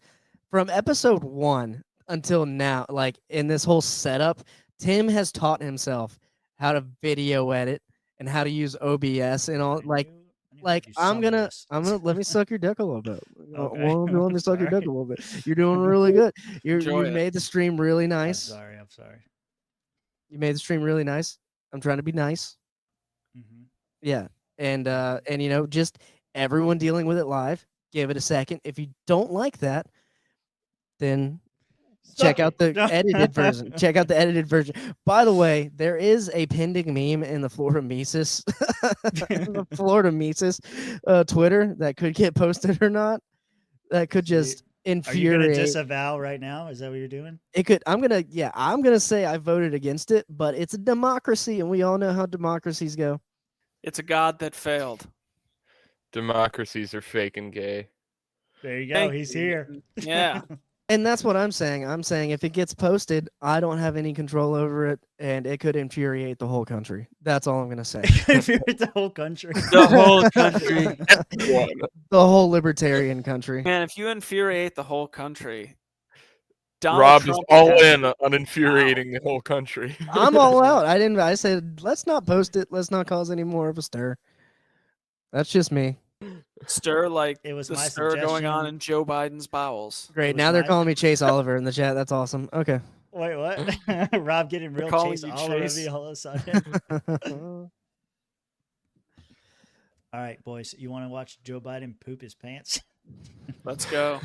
from episode 1 until now, like, in this whole setup, Tim has taught himself how to video edit and how to use OBS and all. Like, I'm gonna let me suck your dick a little bit. Okay. Let me suck your Sorry. dick a little bit. You're doing really good. You Enjoy it. made the stream really nice. I'm sorry. You made the stream really nice. I'm trying to be nice. Mm-hmm. Yeah, and just everyone dealing with it live. Give it a second. If you don't like that, then check out the edited version. Check out the edited version. By the way, there is a pending meme in the Florida Mises, Twitter that could get posted or not. That could just Are you infuriate. gonna disavow right now? Is that what you're doing? It could. I'm gonna say I voted against it, but it's a democracy, and we all know how democracies go. It's a god that failed. Democracies are fake and gay. There you go. Thank He's you. here. Yeah. And that's what I'm saying. I'm saying if it gets posted, I don't have any control over it, and it could infuriate the whole country. That's all I'm going to say. Infuriate the whole country. The whole country. The whole libertarian country. Man, if you infuriate the whole country, Donald Rob Trump is all has- in on infuriating the whole country. I'm all out. I said, let's not post it. Let's not cause any more of a stir. That's just me. stir like It was the my stir going on suggestion. in Joe Biden's bowels. Great. was Now they're my- calling me Chase Oliver in the chat. That's awesome. Okay. Wait, what? Rob getting real calling chase you all over Chase. me all of a sudden. All right, boys. You want to watch Joe Biden poop his pants? Let's go.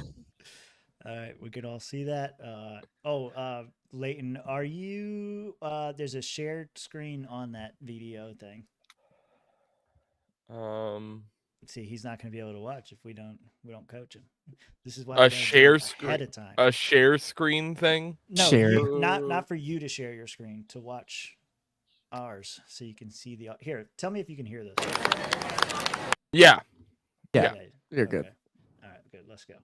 All right, we could all see that. Leighton, are you? There's a shared screen on that video thing. See, he's not going to be able to watch if we don't coach him. This is why we A gotta do share it screen. ahead of time. A share screen thing. No, Share. not for you to share your screen, to watch ours, so you can see the. Here, tell me if you can hear this. Yeah. Yeah. Okay, You're good. All right, good. Let's go.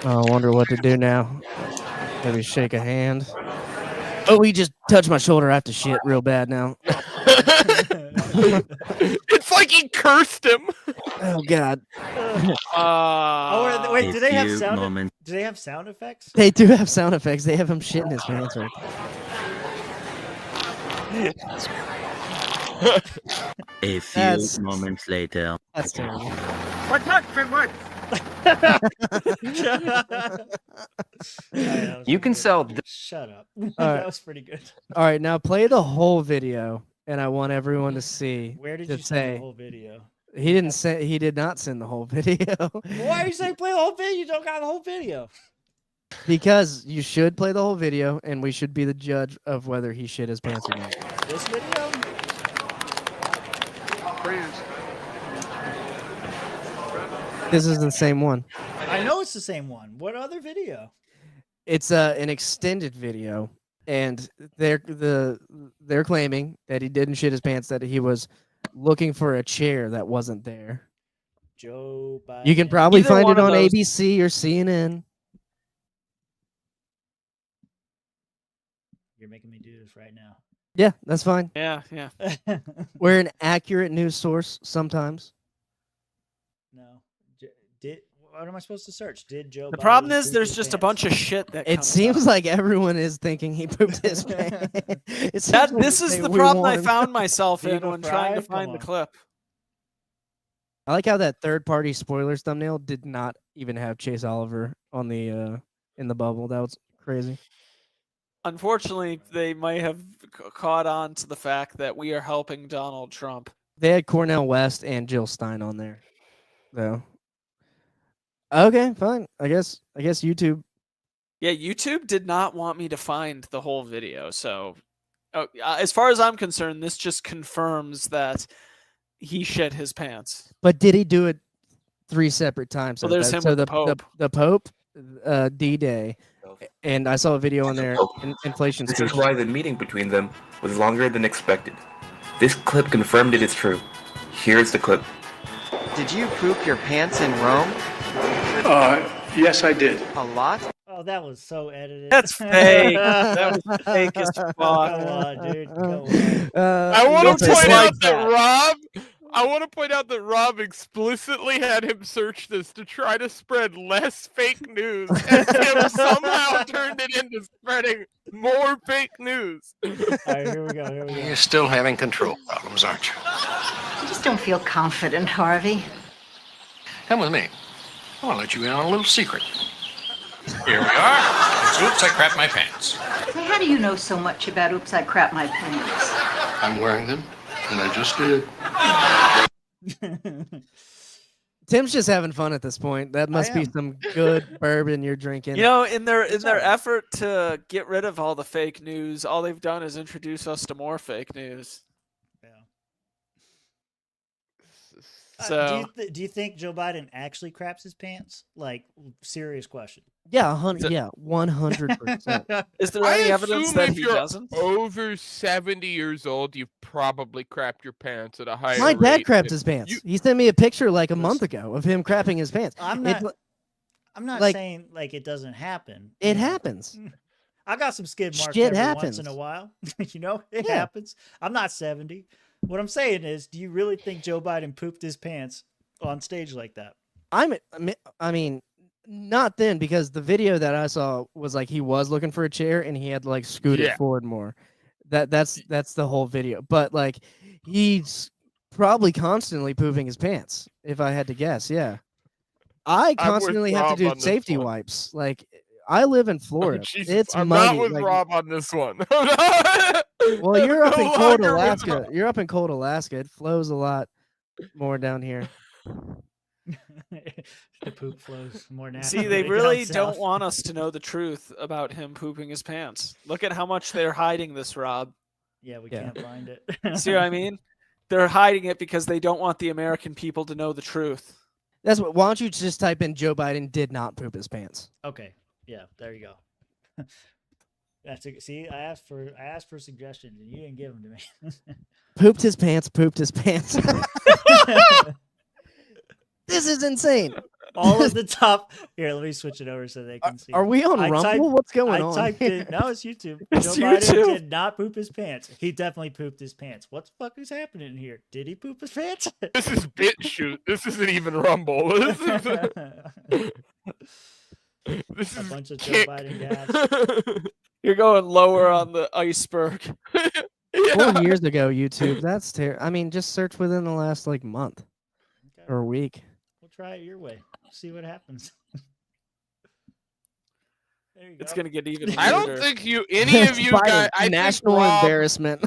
Oh, I wonder what to do now. Maybe shake a hand. Oh, he just touched my shoulder. I have to shit real bad now. It's like he cursed him. Oh God. Wait, do they have sound? Do they have sound effects? They do have sound effects. They have him shitting his pants right there. A few That's- moments later. That's terrible. What? You can sell. Shut up. right. That was pretty good. All right, now play the whole video, and I want everyone to see. Where did to you send say the whole video? he didn't say he did not send the whole video Why are you saying play the whole video? You don't got the whole video. because you should play the whole video, and we should be the judge of whether he shit his pants or not. This video? This is the same one. I know it's the same one. What other video? It's an extended video, and they're claiming that he didn't shit his pants, that he was looking for a chair that wasn't there. Joe Biden. You can probably Either find one it of on those- ABC or CNN. You're making me do this right now. Yeah, that's fine. Yeah, yeah. We're an accurate news source sometimes. No. What am I supposed to search? Did Joe? The Biden problem is poop there's his just a pants? bunch of shit that It comes seems up. like everyone is thinking he pooped his pants. It seems like This is they- the we problem I want him. found myself in Viva when trying to Fried? find Come the on. clip. I like how that third-party spoilers thumbnail did not even have Chase Oliver on the in the bubble. That was crazy. Unfortunately, they might have caught on to the fact that we are helping Donald Trump. They had Cornel West and Jill Stein on there, though. Okay, fine. I guess YouTube. Yeah, YouTube did not want me to find the whole video. So, as far as I'm concerned, this just confirms that he shit his pants. But did he do it 3 separate times? Well, there's him with the Pope. The Pope, D-Day, and I saw a video on there. Inflation. This is why the meeting between them was longer than expected. This clip confirmed it is true. Here's the clip. Did you poop your pants in Rome? Yes, I did. A lot? Oh, that was so edited. That's fake. That was fake as fuck. Come on, dude. Go on. I want to point out that Rob explicitly had him search this to try to spread less fake news, and Tim somehow turned it into spreading more fake news. All right, here we go. You're still having control problems, aren't you? You just don't feel confident, Harvey. Come with me. I want to let you in on a little secret. Here we are. It's Oops, I Crapped My Pants. Say, how do you know so much about Oops, I Crap My Pants? I'm wearing them, and I just did. Tim's just having fun at this point. That must be some good bourbon you're drinking. You know, in their effort to get rid of all the fake news, all they've done is introduce us to more fake news. So, do you think Joe Biden actually craps his pants? Like, serious question. Yeah, 100%. Is there any evidence that he doesn't? Over 70 years old, you've probably crapped your pants at a higher My rate. dad crapped his pants. He sent me a picture like a month ago of him crapping his pants. I'm not like, saying like it doesn't happen. It happens. I got some skid marks Shit every happens. once in a while. You know, it happens. I'm not 70. What I'm saying is, do you really think Joe Biden pooped his pants on stage like that? I mean, not then, because the video that I saw was like he was looking for a chair and he had to like scoot it forward more. That's the whole video. But like he's probably constantly pooping his pants, if I had to guess. Yeah. I constantly have to do safety wipes. Like I live in Florida. It's I'm muggy. not with like, Rob on this one. well, you're up in No cold longer with Alaska. Rob. You're up in cold Alaska. It flows a lot more down here. The poop flows more naturally. See, they down really south. don't want us to know the truth about him pooping his pants. Look at how much they're hiding this, Rob. Yeah, we can't find it. See what I mean? They're hiding it because they don't want the American people to know the truth. That's what. Why don't you just type in Joe Biden did not poop his pants? Okay. Yeah, there you go. See, I asked for suggestions and you didn't give them to me. Pooped his pants. This is insane. All of the top. Here, let me switch it over so they can see. Are we on Rumble? What's going on? I typed it. No, it's YouTube. It's Joe Biden YouTube. did not poop his pants. He definitely pooped his pants. What the fuck is happening here? Did he poop his pants? This is BitChute. This isn't even Rumble. This A is bunch of Joe Kick. Biden gas. You're going lower on the iceberg. 4 years ago, YouTube. That's terrible. I mean, just search within the last like month or week. We'll try it your way. See what happens. There you It's go. gonna get even. I don't weirder. think any of you Biden, guys. I think national Rob- embarrassment.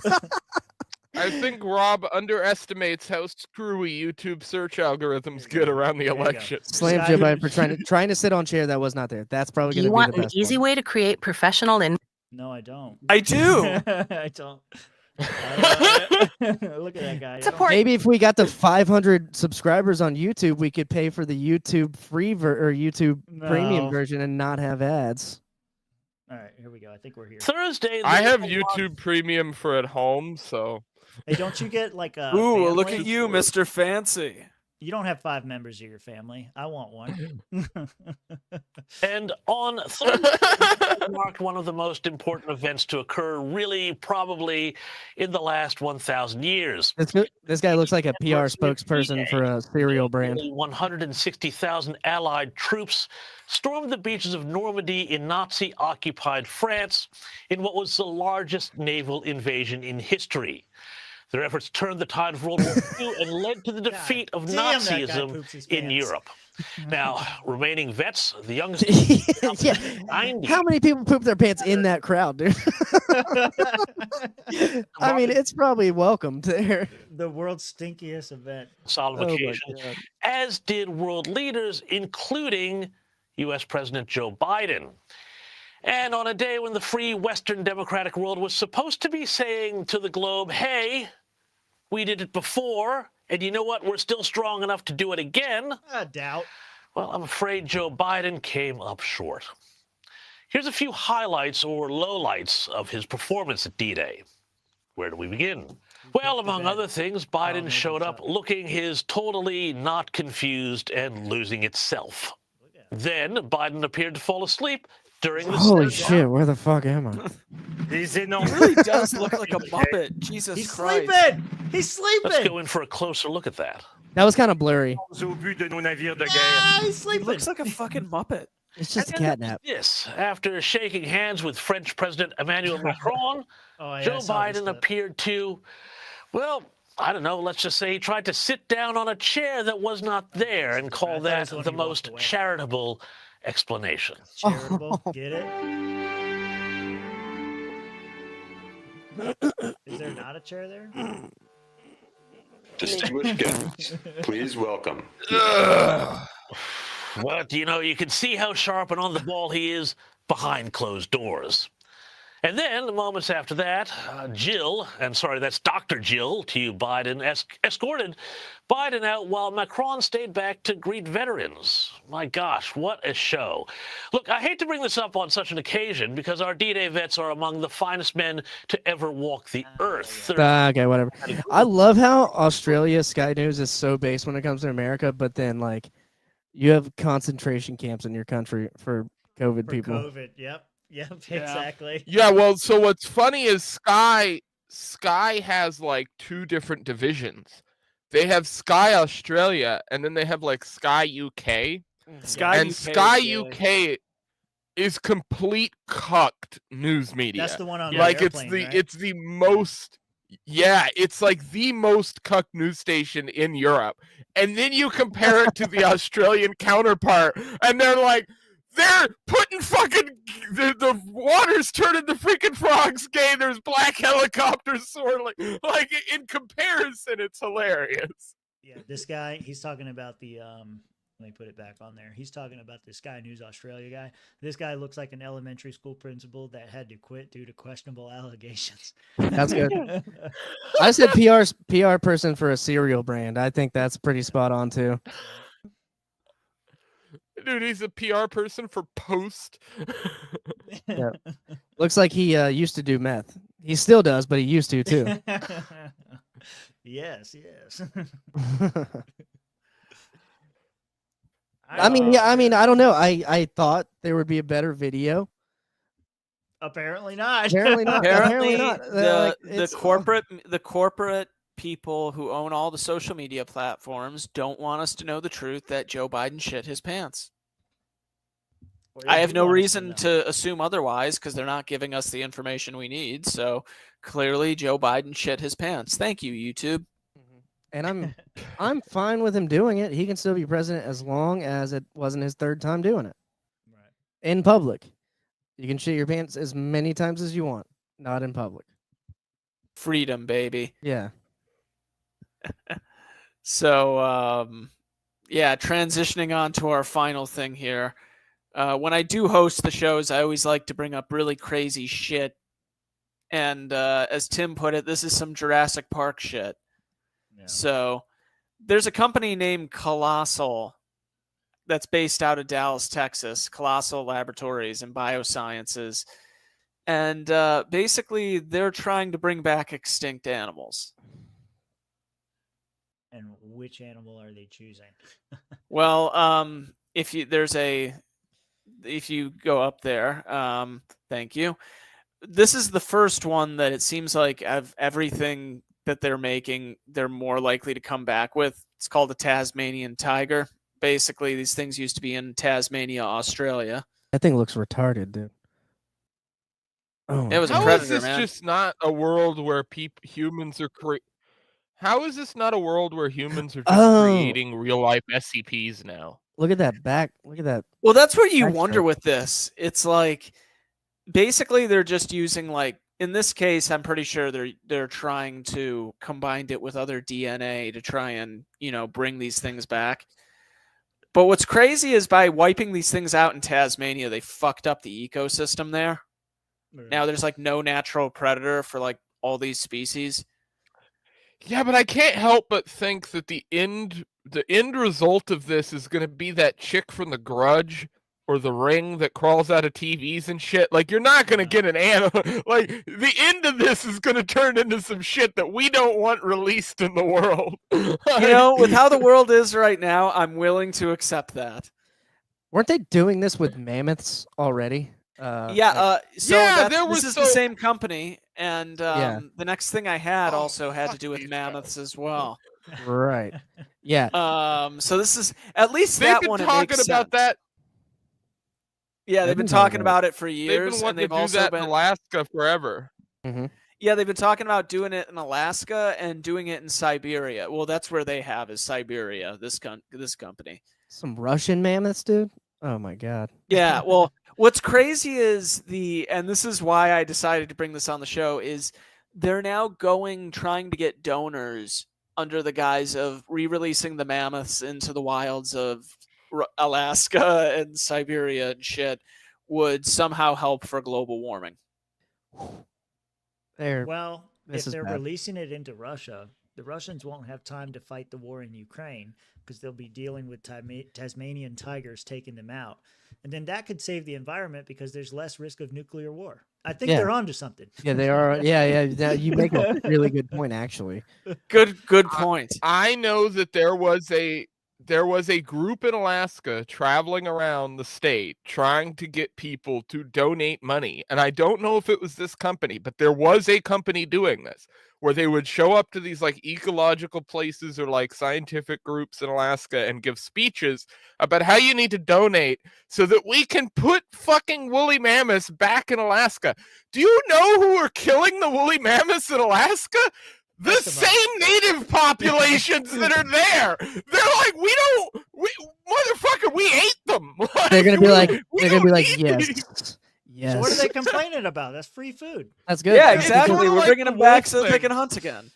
I think Rob underestimates how screwy YouTube search algorithms get around the election. Slam Joe Biden for trying to sit on chair that was not there. That's probably Do going you to want be the an best easy one. way to create professional and No, I don't. I do. I don't. Look at that guy. Maybe if we got to 500 subscribers on YouTube, we could pay for the YouTube free or YouTube premium No. version and not have ads. All right, here we go. I think we're here. Thursday. I have YouTube Premium for at home, so. Hey, don't you get like a Ooh, look family? at you, Mr. Fancy. You don't have 5 members of your family. I want one. And on Thursday, marked one of the most important events to occur, really, probably in the last 1,000 years. This guy looks like a PR spokesperson for a cereal brand. Nearly 160,000 Allied troops stormed the beaches of Normandy in Nazi-occupied France in what was the largest naval invasion in history. Their efforts turned the tide of World War II and led to the defeat of damn, that guy Nazism poops his in pants. Europe. Now, remaining vets, the youngest. Yeah. 90. How many people poop their pants in that crowd, dude? I mean, it's probably welcomed there. The world's stinkiest event. Solemn Oh my occasion, God. as did world leaders, including U.S. President Joe Biden. And on a day when the free Western democratic world was supposed to be saying to the globe, hey, we did it before, and you know what? We're still strong enough to do it again. I doubt. Well, I'm afraid Joe Biden came up short. Here's a few highlights or lowlights of his performance at D-Day. Where do we begin? Well, among other things, Biden showed up looking his totally not confused and losing itself. Then Biden appeared to fall asleep during the Holy sit-down. shit, where the fuck am I? He really does look like a Muppet. Jesus He's Christ. sleeping. He's sleeping. Let's go in for a closer look at that. That was kind of blurry. He's sleeping. Looks like a fucking Muppet. It's just a And then catnap. This, after shaking hands with French President Emmanuel Macron, Oh, yeah, Joe I saw this Biden clip. appeared to, well, I don't know, let's just say he tried to sit down on a chair that was not there and call that the one the he walked most away. charitable explanation. Charitable. Get it? Is there not a chair there? Distinguished guests, please welcome. But, you know, you can see how sharp and on the ball he is behind closed doors. And then, moments after that, Jill, and sorry, that's Dr. Jill, to you, Biden, escorted Biden out while Macron stayed back to greet veterans. My gosh, what a show. Look, I hate to bring this up on such an occasion because our D-Day vets are among the finest men to ever walk the earth. Okay, whatever. I love how Australia Sky News is so based when it comes to America, but then, like, you have concentration camps in your country for COVID people. COVID. Yep. Yep. Exactly. Yeah, well, so what's funny is Sky has like two different divisions. They have Sky Australia, and then they have like Sky UK. Sky UK is complete cucked news media. That's the one on the like airplane, right? it's the most. Yeah, it's like the most cucked news station in Europe. And then you compare it to the Australian counterpart, and they're like, they're putting fucking the water's turning the freaking frogs gay. There's black helicopters swirling. Like in comparison, it's hilarious. Yeah, this guy, he's talking about the let me put it back on there. He's talking about the Sky News Australia guy. This guy looks like an elementary school principal that had to quit due to questionable allegations. That's good. I said PR person for a cereal brand. I think that's pretty spot on too. Dude, he's a PR person for Post. Yeah. Looks like he used to do meth. He still does, but he used to too. Yes, yes. I mean, I don't know. I thought there would be a better video. Apparently not. Apparently not. Apparently, Like, the corporate people who own all the social media platforms don't want us to know the truth that Joe Biden shit his pants. I have no reason to assume otherwise because they're not giving us the information we need. So clearly, Joe Biden shit his pants. Thank you, YouTube. And I'm fine with him doing it. He can still be president as long as it wasn't his third time doing it. Right. In public. You can shit your pants as many times as you want, not in public. Freedom, baby. Yeah. So, yeah, transitioning on to our final thing here. When I do host the shows, I always like to bring up really crazy shit. And as Tim put it, this is some Jurassic Park shit. Yeah. So there's a company named Colossal that's based out of Dallas, Texas, Colossal Laboratories and Biosciences. And basically, they're trying to bring back extinct animals. And which animal are they choosing? Well, if you go up there, thank you. This is the first one that it seems like of everything that they're making, they're more likely to come back with. It's called a Tasmanian tiger. Basically, these things used to be in Tasmania, Australia. That thing looks retarded, dude. Oh, it was a How predator, is this man. just not a world where humans are How is this not a world where humans are just creating real life SCPs now? Look at that back. Look at that. Well, that's what you backstroke. wonder with this. It's like basically they're just using like in this case, I'm pretty sure they're trying to combine it with other DNA to try and, bring these things back. But what's crazy is by wiping these things out in Tasmania, they fucked up the ecosystem there. Now there's like no natural predator for like all these species. Yeah, but I can't help but think that the end result of this is going to be that chick from The Grudge or The Ring that crawls out of TVs and shit. Like, you're not going to get an animal. Like, the end of this is going to turn into some shit that we don't want released in the world. With how the world is right now, I'm willing to accept that. Weren't they doing this with mammoths already? This is the same company, and the next thing I had also had to do with mammoths as well. Right. Yeah. So this is at least they've that been one. Talking about that. Yeah, they've been talking about it for They've years, been wanting and they've to do also that been in Alaska forever. Mm-hmm. Yeah, they've been talking about doing it in Alaska and doing it in Siberia. Well, that's where they have is Siberia. This company. Some Russian mammoths, dude. Oh my god. Yeah. Well, what's crazy is and this is why I decided to bring this on the show, is they're now trying to get donors under the guise of re-releasing the mammoths into the wilds of Alaska and Siberia and shit would somehow help for global warming. Well, if they're bad. releasing it into Russia, the Russians won't have time to fight the war in Ukraine because they'll be dealing with Tasmanian tigers taking them out. And then that could save the environment because there's less risk of nuclear war. I think they're onto something. Yeah, they are. Yeah. You make a really good point, actually. Good point. I know that there was a group in Alaska traveling around the state trying to get people to donate money. And I don't know if it was this company, but there was a company doing this where they would show up to these like ecological places or like scientific groups in Alaska and give speeches about how you need to donate so that we can put fucking woolly mammoths back in Alaska. Do you know who are killing the woolly mammoths in Alaska? The same native populations that are there. They're like, motherfucker, we ate them. They're gonna be like, yes. Yes. So what are they complaining about? That's free food. That's good. Yeah, That's exactly. We're We're bringing them back so thing. they can hunt again.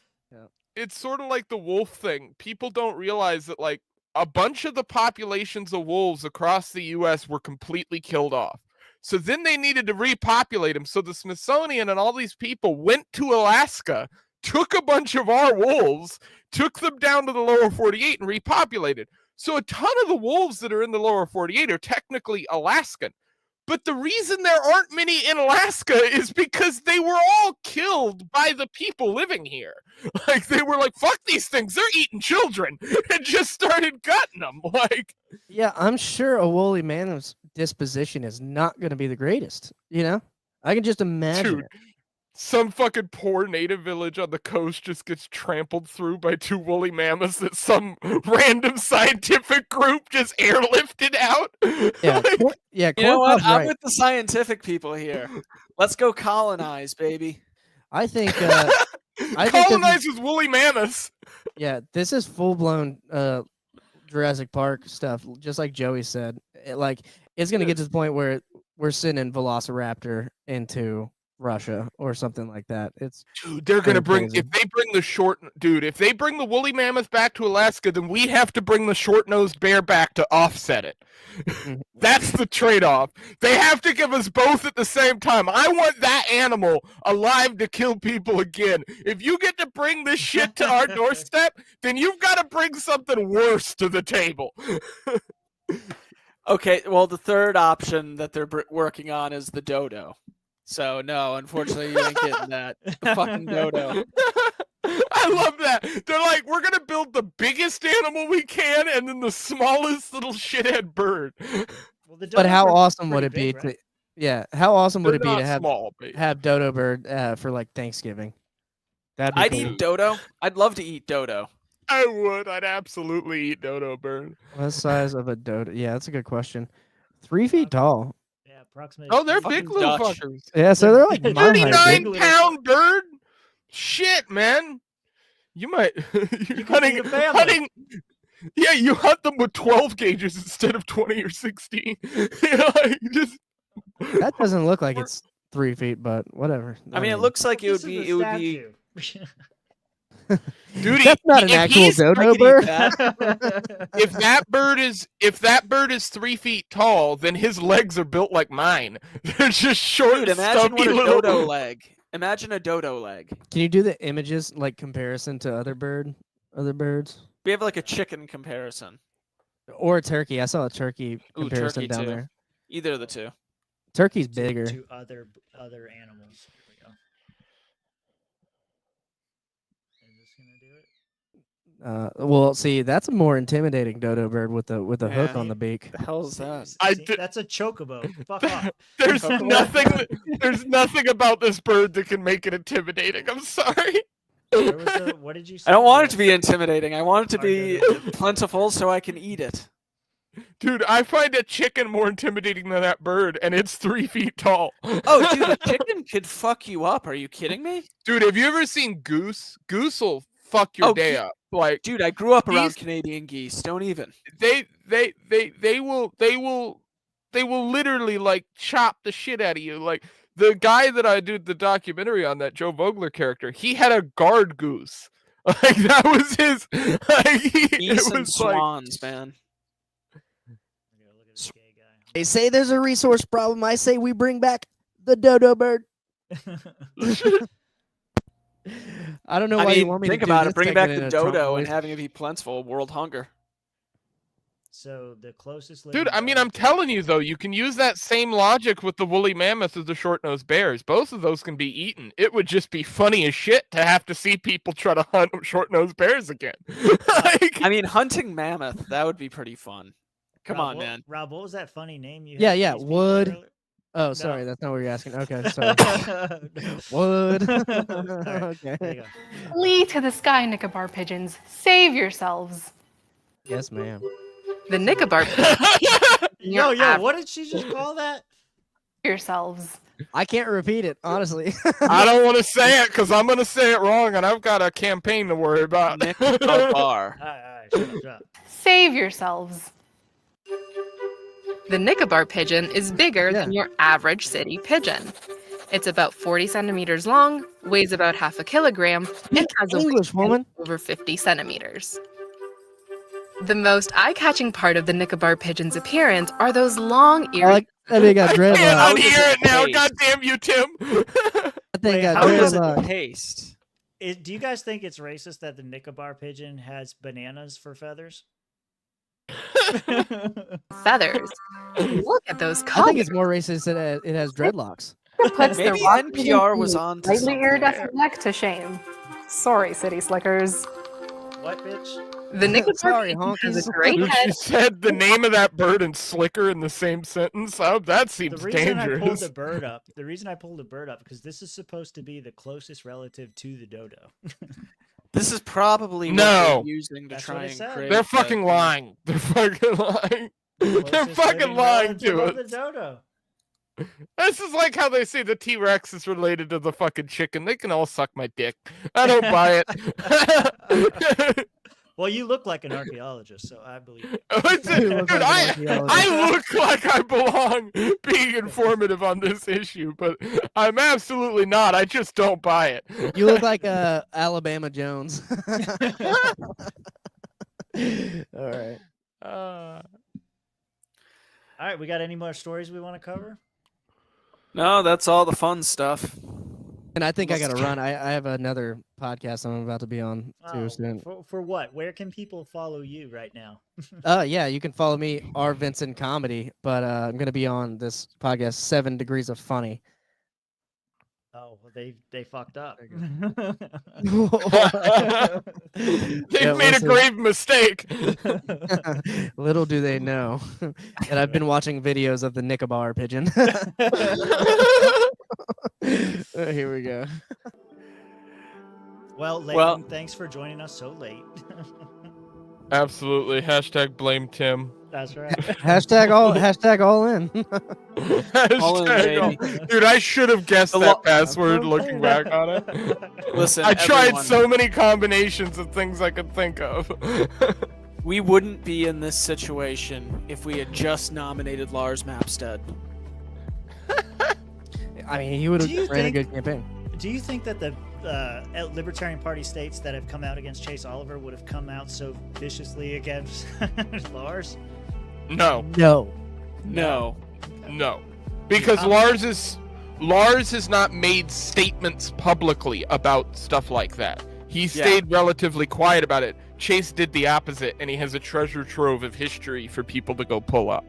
It's sort of like the wolf thing. People don't realize that like a bunch of the populations of wolves across the U.S. were completely killed off. So then they needed to repopulate them. So the Smithsonian and all these people went to Alaska, took a bunch of our wolves, took them down to the lower 48 and repopulated. So a ton of the wolves that are in the lower 48 are technically Alaskan. But the reason there aren't many in Alaska is because they were all killed by the people living here. Like, they were like, fuck these things, they're eating children, and just started gutting them. Like, yeah, I'm sure a woolly mammoth's disposition is not going to be the greatest. I can just imagine. Dude, some fucking poor native village on the coast just gets trampled through by two woolly mammoths that some random scientific group just airlifted out. Yeah, You know what? I'm right. with the scientific people here. Let's go colonize, baby. I think colonize with woolly mammoths. Yeah, this is full blown Jurassic Park stuff, just like Joey said. It's gonna get to the point where we're sending Velociraptor into Russia or something like that. Dude, they're gonna bring if they bring the woolly mammoth back to Alaska, then we have to bring the short-nosed bear back to offset it. That's the trade-off. They have to give us both at the same time. I want that animal alive to kill people again. If you get to bring this shit to our doorstep, then you've got to bring something worse to the table. Okay, well, the third option that they're working on is the dodo. So, no, unfortunately, you ain't getting that. The fucking dodo. I love that. They're like, we're going to build the biggest animal we can and then the smallest little shithead bird. Well, but how awesome would it be how awesome would it be to have dodo bird for like Thanksgiving? I'd eat dodo. I'd love to eat dodo. I would. I'd absolutely eat dodo bird. What size of a dodo? Yeah, that's a good question. 3 feet tall. Yeah, approximately. Oh, they're big little fuckers. Yeah, so they're like 39-pound bird. Shit, man. You might. You can feed a family. Hunting. Yeah, you hunt them with 12 gauges instead of 20 or 16. That doesn't look like it's 3 feet, but whatever. I mean, it looks like it would be. It would be. Dude, that's not an actual dodo bird. if that bird is 3 feet tall, then his legs are built like mine. They're just short. Dude, imagine stumpy what a little... dodo leg. Imagine a dodo leg. Can you do the images like comparison to other birds? We have like a chicken comparison. Or a turkey. I saw a turkey Ooh, comparison turkey down too. there. Either of the two. Turkey's bigger. To other animals. Here we go. Well, see, that's a more intimidating dodo bird with a hook on the beak. The hell is that? That's a chocobo. Fuck off. There's nothing. There's nothing about this bird that can make it intimidating. I'm sorry. What did you say? I don't want it to be intimidating. I want it to be plentiful so I can eat it. Dude, I find a chicken more intimidating than that bird, and it's 3 feet tall. Oh, dude, a chicken could fuck you up. Are you kidding me? Dude, have you ever seen goose? Goose will fuck your day up. Like, dude, I grew up around Canadian geese. Don't even. They will literally like chop the shit out of you. Like the guy that I did the documentary on, that Joe Vogler character, he had a guard goose. Like that was his. Like, Geese and swans, man. They say there's a resource problem. I say we bring back the dodo bird. I don't know why you want me to think do about this it. Bring back segment the in a Trump dodo and voice. having it be plentiful. World hunger. So the closest. Dude, I mean, I'm telling you though, you can use that same logic with the woolly mammoth as the short-nosed bears. Both of those can be eaten. It would just be funny as shit to have to see people try to hunt short-nosed bears again. I mean, hunting mammoth, that would be pretty fun. Come on, man. Rob, what was that funny name you Yeah, had? yeah, Please speak wood. earlier? Oh, sorry, that's not what you're asking. Okay, sorry. Wood. Okay. There you go. Flee to the sky, Nicobar pigeons. Save yourselves. Yes, ma'am. The Nicobar pigeons. Yo, what did she just call that? Yourselves. I can't repeat it, honestly. I don't want to say it because I'm going to say it wrong, and I've got a campaign to worry about. Nicobar. All right, shut up. Save yourselves. The Nicobar pigeon is bigger than your average city pigeon. It's about 40 centimeters long, weighs about half a kilogram, and has a English woman over 50 centimeters. The most eye-catching part of the Nicobar pigeon's appearance are those long ears. I like that they got I can't dreadlocks. unhear it now. God damn you, Tim. That thing got How does it dreadlocks. taste? Do you guys think it's racist that the Nicobar pigeon has bananas for feathers? Feathers. Look at those I colors. think it's more racist that it has dreadlocks. Puts Maybe the rock NPR was on to slightly something iridescent neck to shame. Sorry, city slickers. What, bitch? The Nicobar Sorry, pigeon has honkies. a great She head. said the name of that bird and slicker in the same sentence. Oh, that seems The reason I pulled dangerous. the bird up, because this is supposed to be the closest relative to the dodo. This is probably what No. they're using to That's try what it and said. create. They're that- fucking lying. They're fucking lying. They're Closest fucking living lying relative to of us. the dodo. This is like how they say the T-Rex is related to the fucking chicken. They can all suck my dick. I don't buy it. Well, you look like an archaeologist, so I believe it. Dude, look like an archaeologist. I look like I belong being informative on this issue, but I'm absolutely not. I just don't buy it. You look like Alabama Jones. All right. All right, we got any more stories we want to cover? No, that's all the fun stuff. And I think I got to run. I have another podcast I'm about to be on too soon. For what? Where can people follow you right now? Yeah, you can follow me, R. Vincent Comedy, but I'm going to be on this podcast, 7 Degrees of Funny. Oh, well, they fucked up. They've made a grave mistake. Little do they know. And I've been watching videos of the Nicobar pigeon. Here we go. Well, Leighton, thanks for joining us so late. Absolutely. Hashtag blame Tim. That's right. Hashtag all in. All in, baby. Dude, I should have guessed that password looking back on it. Listen, I tried everyone. so many combinations of things I could think of. We wouldn't be in this situation if we had just nominated Lars Mapstead. I mean, he would Do you have ran a think- good campaign. Do you think that the Libertarian Party states that have come out against Chase Oliver would have come out so viciously against Lars? No. No. No. No. Because Lars has not made statements publicly about stuff like that. He stayed relatively quiet about it. Chase did the opposite, and he has a treasure trove of history for people to go pull up.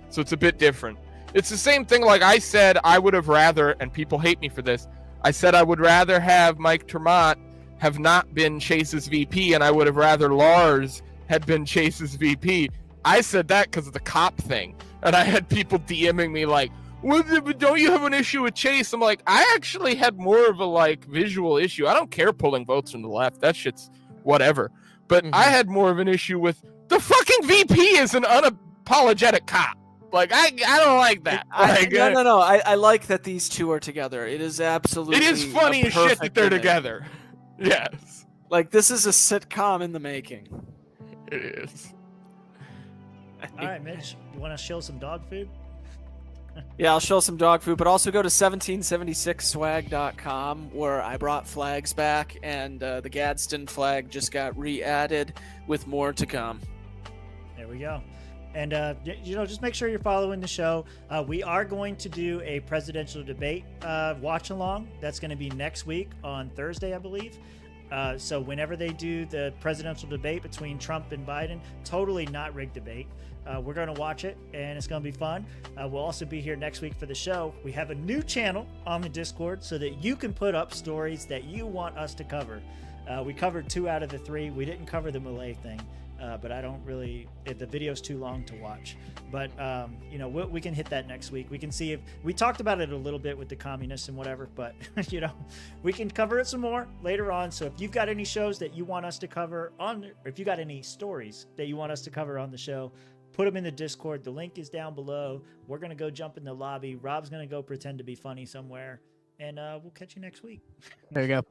So it's a bit different. It's the same thing like I said I would have rather, and people hate me for this, I said I would rather have Mike Tremont have not been Chase's VP, and I would have rather Lars had been Chase's VP. I said that because of the cop thing. And I had people DMing me like, well, don't you have an issue with Chase? I'm like, I actually had more of a visual issue. I don't care pulling votes from the left. That shit's whatever. But I had more of an issue with the fucking VP is an unapologetic cop. Like, I don't like that. No. I like that these two are together. It is absolutely. It is funny as shit that they're together. Yes. Like, this is a sitcom in the making. It is. All right, Mitch, you want to show some dog food? Yeah, I'll show some dog food, but also go to 1776swag.com where I brought flags back, and the Gadsden flag just got re-added with more to come. There we go. And, just make sure you're following the show. We are going to do a presidential debate watch along. That's going to be next week on Thursday, I believe. So whenever they do the presidential debate between Trump and Biden, totally not rigged debate. We're going to watch it, and it's going to be fun. We'll also be here next week for the show. We have a new channel on the Discord so that you can put up stories that you want us to cover. We covered 2 out of the 3. We didn't cover the Malay thing. But I don't really, the video's too long to watch. But, we can hit that next week. We can see if, we talked about it a little bit with the communists and whatever, but, we can cover it some more later on. So if you've got any shows that you want us to cover or if you got any stories that you want us to cover on the show, put them in the Discord. The link is down below. We're going to go jump in the lobby. Rob's going to go pretend to be funny somewhere. And we'll catch you next week. There you go.